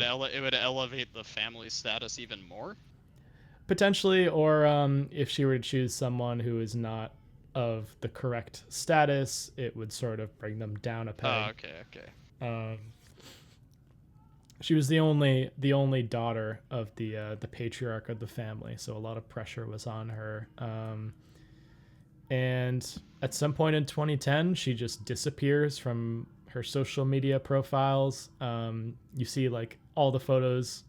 would elevate the family status even more. Potentially, or if she were to choose someone who is not of the correct status, it would sort of bring them down a peg. Oh, okay. She was the only daughter of the patriarch of the family, so a lot of pressure was on her. And at some point in 2010, she just disappears from her social media profiles. You see like all the photos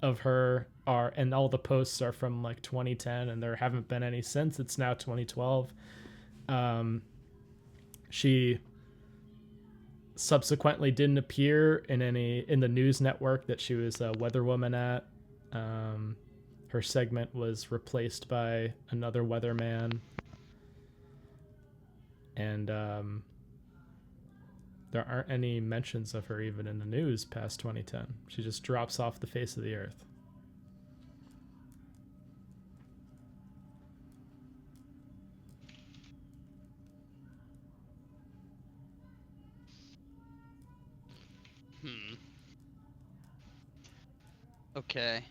of her and all the posts are from like 2010, and there haven't been any since. It's now 2012. She subsequently didn't appear in the news network that she was a weather woman at. Her segment was replaced by another weatherman, and there aren't any mentions of her even in the news past 2010. She just drops off the face of the earth. Okay.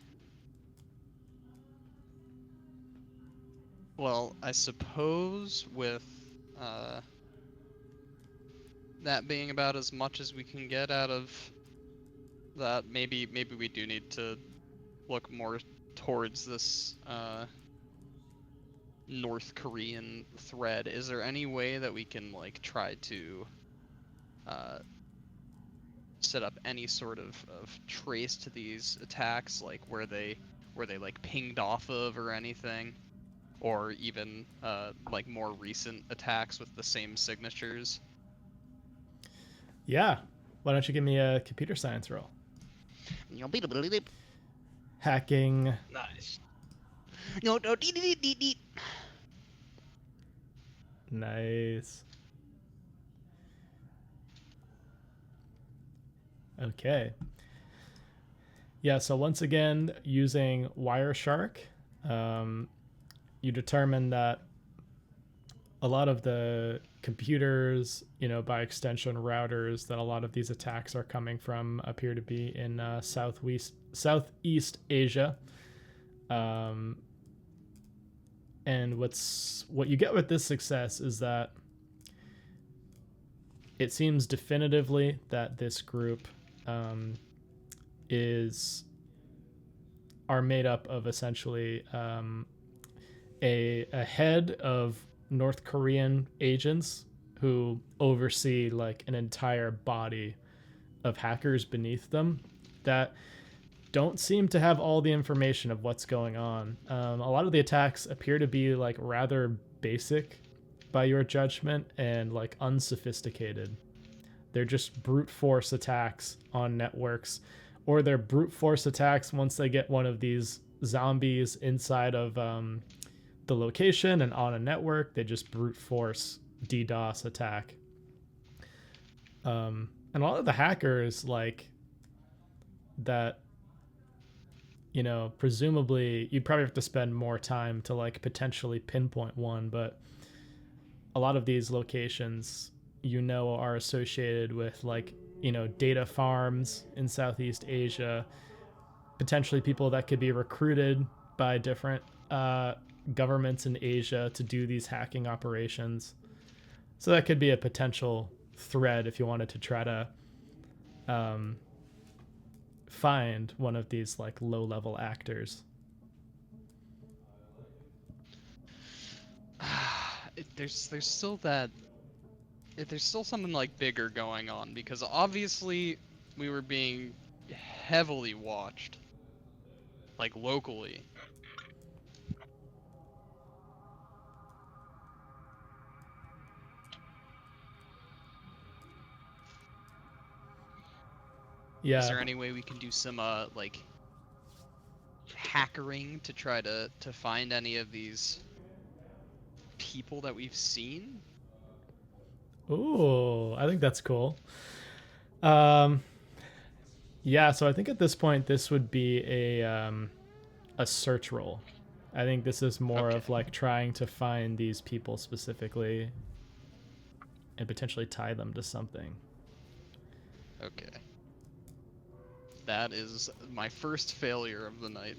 Well, I suppose with that being about as much as we can get out of that, maybe we do need to look more towards this North Korean thread. Is there any way that we can like try to set up any sort of trace to these attacks, like where they like pinged off of or anything? or even like more recent attacks with the same signatures. Yeah. Why don't you give me a computer science roll? Hacking. Nice. No, dee, dee, dee, dee. Nice. Okay. Yeah, so once again, using Wireshark, you determine that a lot of the computers, by extension routers, that a lot of these attacks are coming from appear to be in Southeast Asia. And what you get with this success is that it seems definitively that this group are made up of essentially a head of North Korean agents who oversee like an entire body of hackers beneath them that don't seem to have all the information of what's going on. A lot of the attacks appear to be like rather basic by your judgment and like unsophisticated. They're just brute force attacks on networks, or they're brute force attacks once they get one of these zombies inside of the location and on a network. They just brute force DDoS attack. And a lot of the hackers like that, presumably you'd probably have to spend more time to like potentially pinpoint one, but a lot of these locations are associated with like data farms in Southeast Asia, potentially people that could be recruited by different governments in Asia to do these hacking operations. So that could be a potential thread if you wanted to try to find one of these like low-level actors. There's still that. There's still something like bigger going on, because obviously we were being heavily watched, like locally. Yeah. Is there any way we can do some like hackering to try to find any of these people that we've seen? Ooh, I think that's cool. Yeah, so I think at this point this would be a search roll. I think this is more of like trying to find these people specifically and potentially tie them to something. Okay. That is my first failure of the night.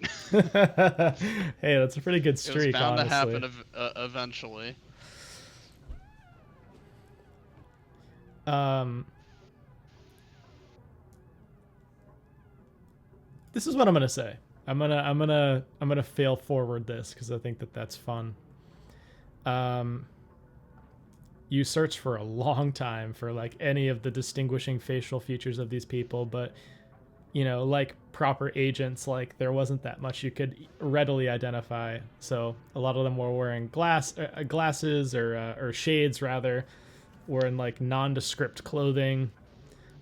Hey, that's a pretty good streak, It was bound honestly. to happen eventually. This is what I'm gonna say. I'm gonna fail forward this because I think that's fun. You search for a long time for like any of the distinguishing facial features of these people, but like proper agents, like there wasn't that much you could readily identify. So a lot of them were wearing glasses or shades rather, were in like nondescript clothing.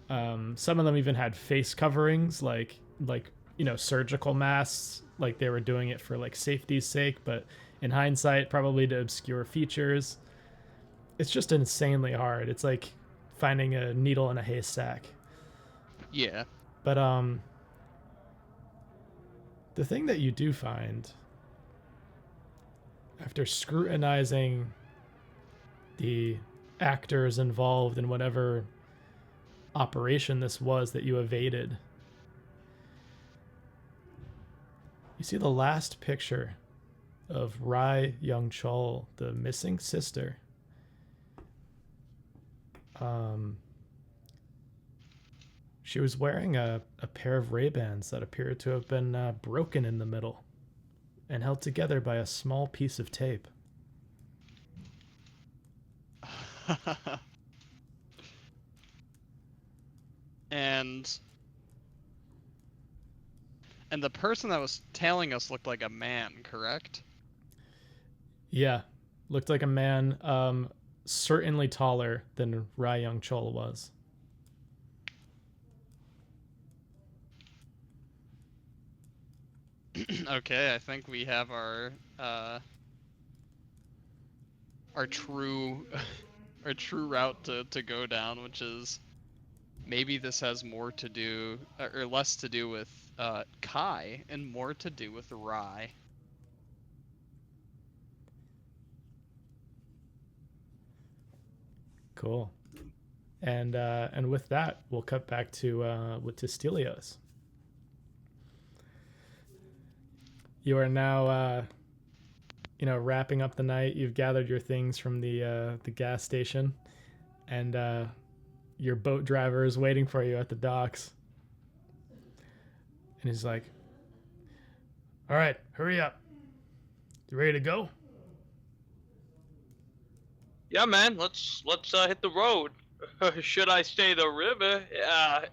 Some of them even had face coverings, like surgical masks, like they were doing it for like safety's sake, but in hindsight probably to obscure features. It's just insanely hard. It's like finding a needle in a haystack. Yeah. But the thing that you do find after scrutinizing the actors involved in whatever operation this was that you evaded, you see the last picture of Rai Young Chol, the missing sister. She was wearing a pair of Ray-Bans that appeared to have been broken in the middle and held together by a small piece of tape. And the person that was tailing us looked like a man, correct? Yeah, looked like a man, certainly taller than Rai Young Chol was. Okay, I think we have our true our true route to go down, which is maybe this has more to do or less to do with Kai and more to do with Rai. Cool. And with that, we'll cut back to Stelios. You are now wrapping up the night. You've gathered your things from the gas station, and your boat driver is waiting for you at the docks. And he's like, "All right, hurry up. You ready to go?" Yeah, man. Let's hit the road. Should I say the river? Yeah.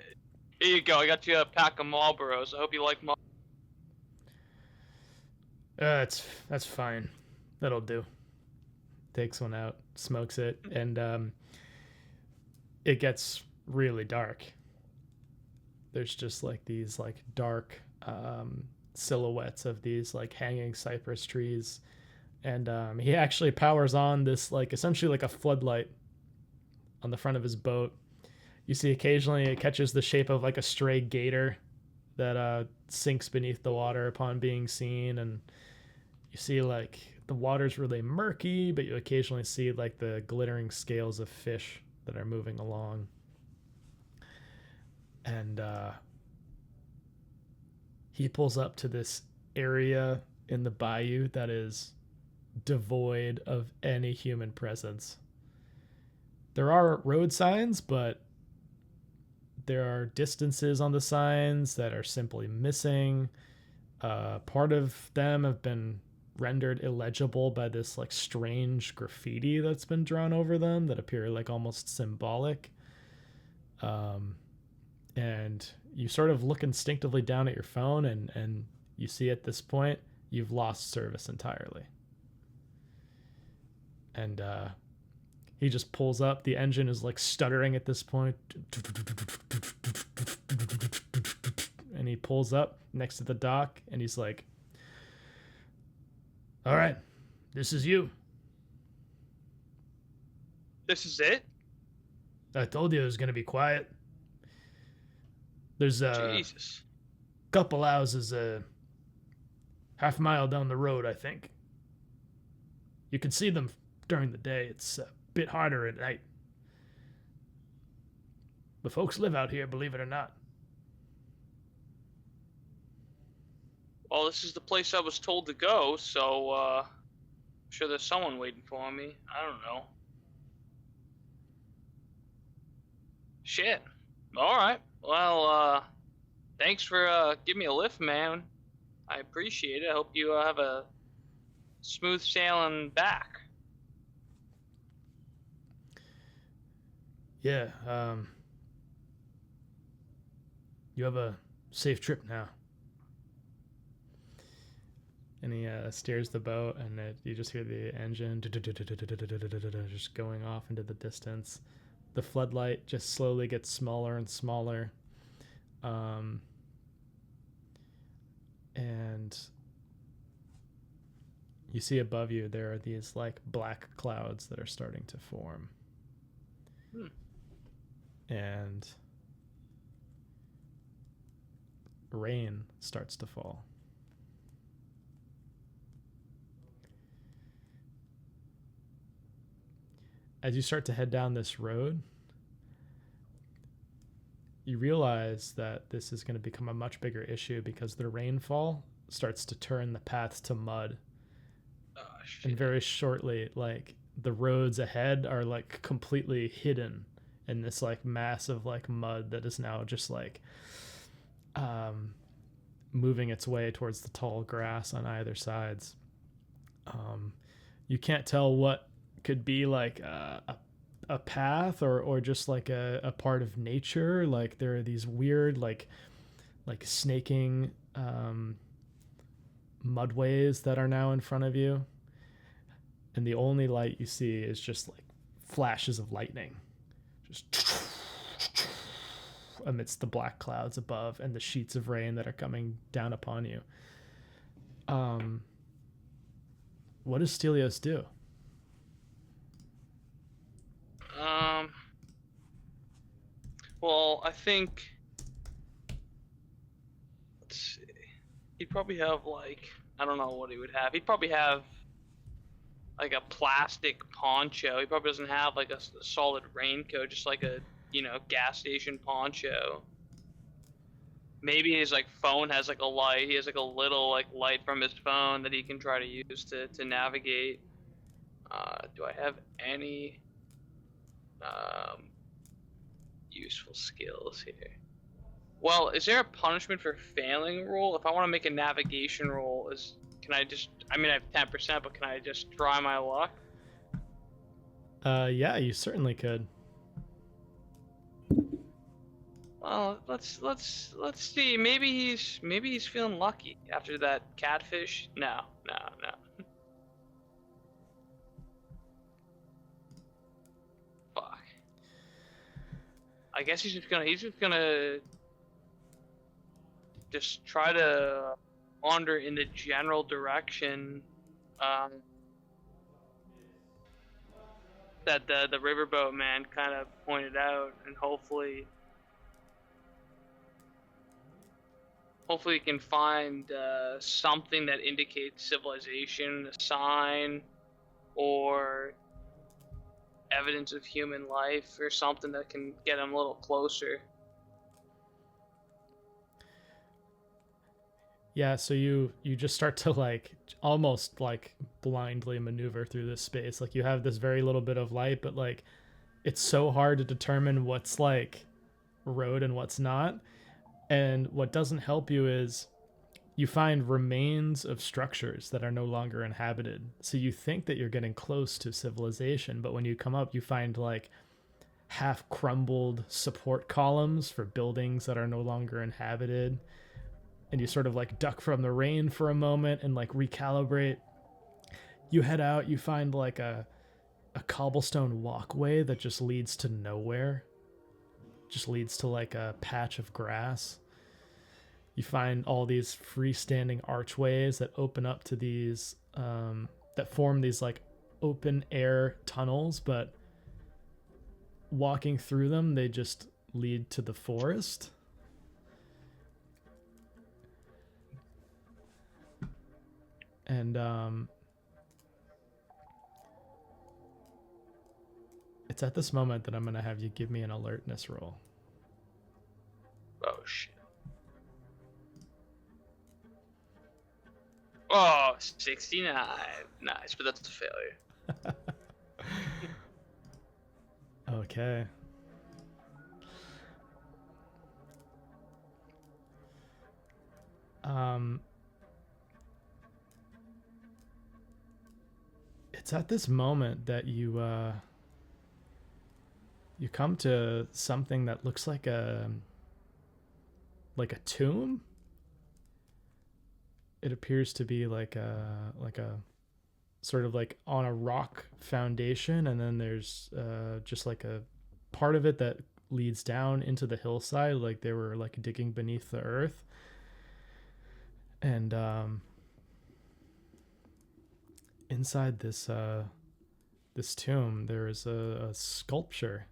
Here you go. I got you a pack of Marlboros. I hope you like Marlboros. That's fine. That'll do. Takes one out, smokes it, and it gets really dark. There's just like these like dark silhouettes of these like hanging cypress trees, and he actually powers on this like essentially like a floodlight on the front of his boat. You see occasionally it catches the shape of like a stray gator that sinks beneath the water upon being seen, and you see like the water's really murky, but you occasionally see like the glittering scales of fish that are moving along. And he pulls up to this area in the bayou that is devoid of any human presence. There are road signs, but there are distances on the signs that are simply missing. Part of them have been rendered illegible by this like strange graffiti that's been drawn over them that appear like almost symbolic. And you sort of look instinctively down at your phone, and you see at this point you've lost service entirely. And he just pulls up. The engine is like stuttering at this point. And he pulls up next to the dock, and he's like, "All right, this is you. This is it? I told you it was going to be quiet. There's a Jesus. couple houses half a mile down the road, I think. You can see them during the day. It's a bit harder at night. The folks live out here, believe it or not." Well, this is the place I was told to go, so I'm sure there's someone waiting for me. I don't know. Shit. Alright. Well, thanks for giving me a lift, man. I appreciate it. I hope you have a smooth sailing back. Yeah, you have a safe trip now. And he steers the boat, and you just hear the engine just going off into the distance. The floodlight just slowly gets smaller and smaller. And you see above you there are these like black clouds that are starting to form. And rain starts to fall. As you start to head down this road, you realize that this is going to become a much bigger issue because the rainfall starts to turn the paths to mud. Oh, shit. And very shortly, like, the roads ahead are like completely hidden in this like mass of like mud that is now just like moving its way towards the tall grass on either sides. You can't tell what could be like a path or just like a part of nature. Like there are these weird like snaking mudways that are now in front of you. and the only light you see is just like flashes of lightning, just amidst the black clouds above and the sheets of rain that are coming down upon you. What does Stelios do? Well, I think, let's see. He'd probably have like, I don't know what he would have. He'd probably have like a plastic poncho. He probably doesn't have like a solid raincoat, just like a, gas station poncho. Maybe his like phone has like a light. He has like a little like light from his phone that he can try to use to navigate. Do I have any useful skills here? Well, is there a punishment for failing roll? If I want to make a navigation roll, can I just? I mean, I have 10%, but can I just try my luck? Yeah, you certainly could. Well, let's see. Maybe he's feeling lucky after that catfish. No. Fuck. I guess he's just gonna just try to wander in the general direction that the riverboat man kind of pointed out, and hopefully he can find something that indicates civilization, a sign, or evidence of human life, or something that can get him a little closer. Yeah, so you just start to like almost like blindly maneuver through this space. Like you have this very little bit of light, but like it's so hard to determine what's like road and what's not. And what doesn't help you is you find remains of structures that are no longer inhabited. So you think that you're getting close to civilization, but when you come up, you find like half crumbled support columns for buildings that are no longer inhabited. And you sort of like duck from the rain for a moment and like recalibrate. You head out, you find like a cobblestone walkway that just leads to nowhere. Just leads to like a patch of grass. You find all these freestanding archways that open up to these, that form these like open air tunnels, but walking through them, they just lead to the forest. And it's at this moment that I'm going to have you give me an alertness roll. Oh, shit. Oh, 69. Nice, but that's a failure. Okay. It's at this moment that you come to something that looks like a tomb. It appears to be like a sort of like on a rock foundation, and then there's just like a part of it that leads down into the hillside, like they were like digging beneath the earth. And inside this tomb, there is a sculpture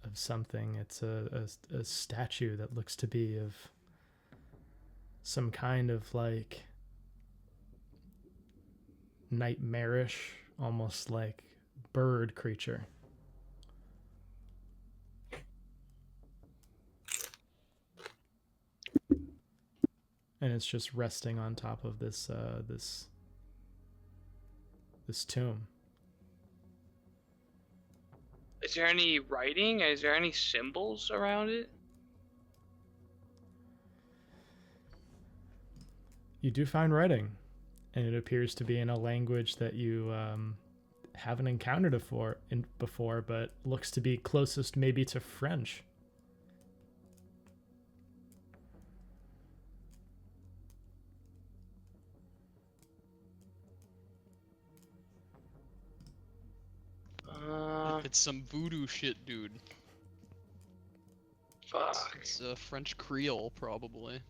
of something. It's a statue that looks to be of some kind of like nightmarish, almost like bird creature. And it's just resting on top of this tomb. Is there any writing? Is there any symbols around it? You do find writing, and it appears to be in a language that you haven't encountered before, but looks to be closest maybe to French. It's some voodoo shit, dude. Fuck. It's French Creole, probably.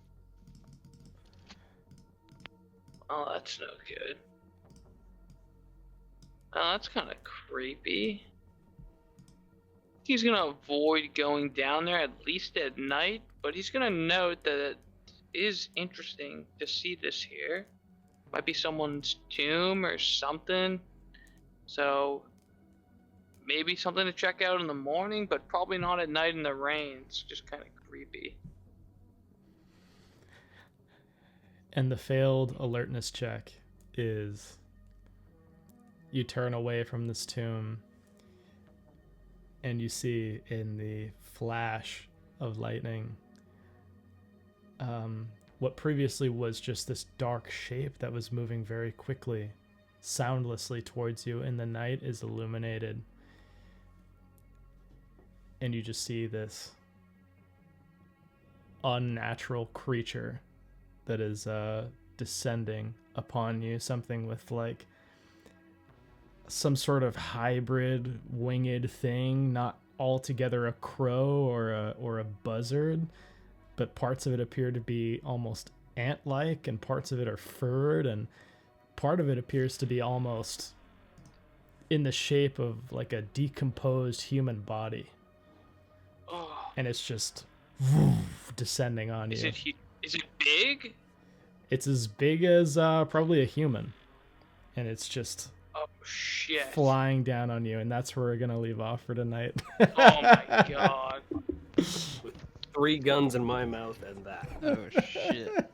Oh, that's no good. Oh, that's kind of creepy. He's gonna avoid going down there at least at night, but he's gonna note that it is interesting to see this here. Might be someone's tomb or something. So maybe something to check out in the morning, but probably not at night in the rain. It's just kind of creepy. And the failed alertness check is you turn away from this tomb and you see in the flash of lightning what previously was just this dark shape that was moving very quickly, soundlessly towards you in the night is illuminated. And you just see this unnatural creature that is descending upon you, something with like some sort of hybrid winged thing, not altogether a crow or a buzzard, but parts of it appear to be almost ant-like and parts of it are furred and part of it appears to be almost in the shape of like a decomposed human body. Oh. And it's just descending on you. Is it big? It's as big as probably a human. And it's just Oh shit. flying down on you. And that's where we're going to leave off for tonight. Oh my god. With 3 guns in my mouth and that. Oh shit.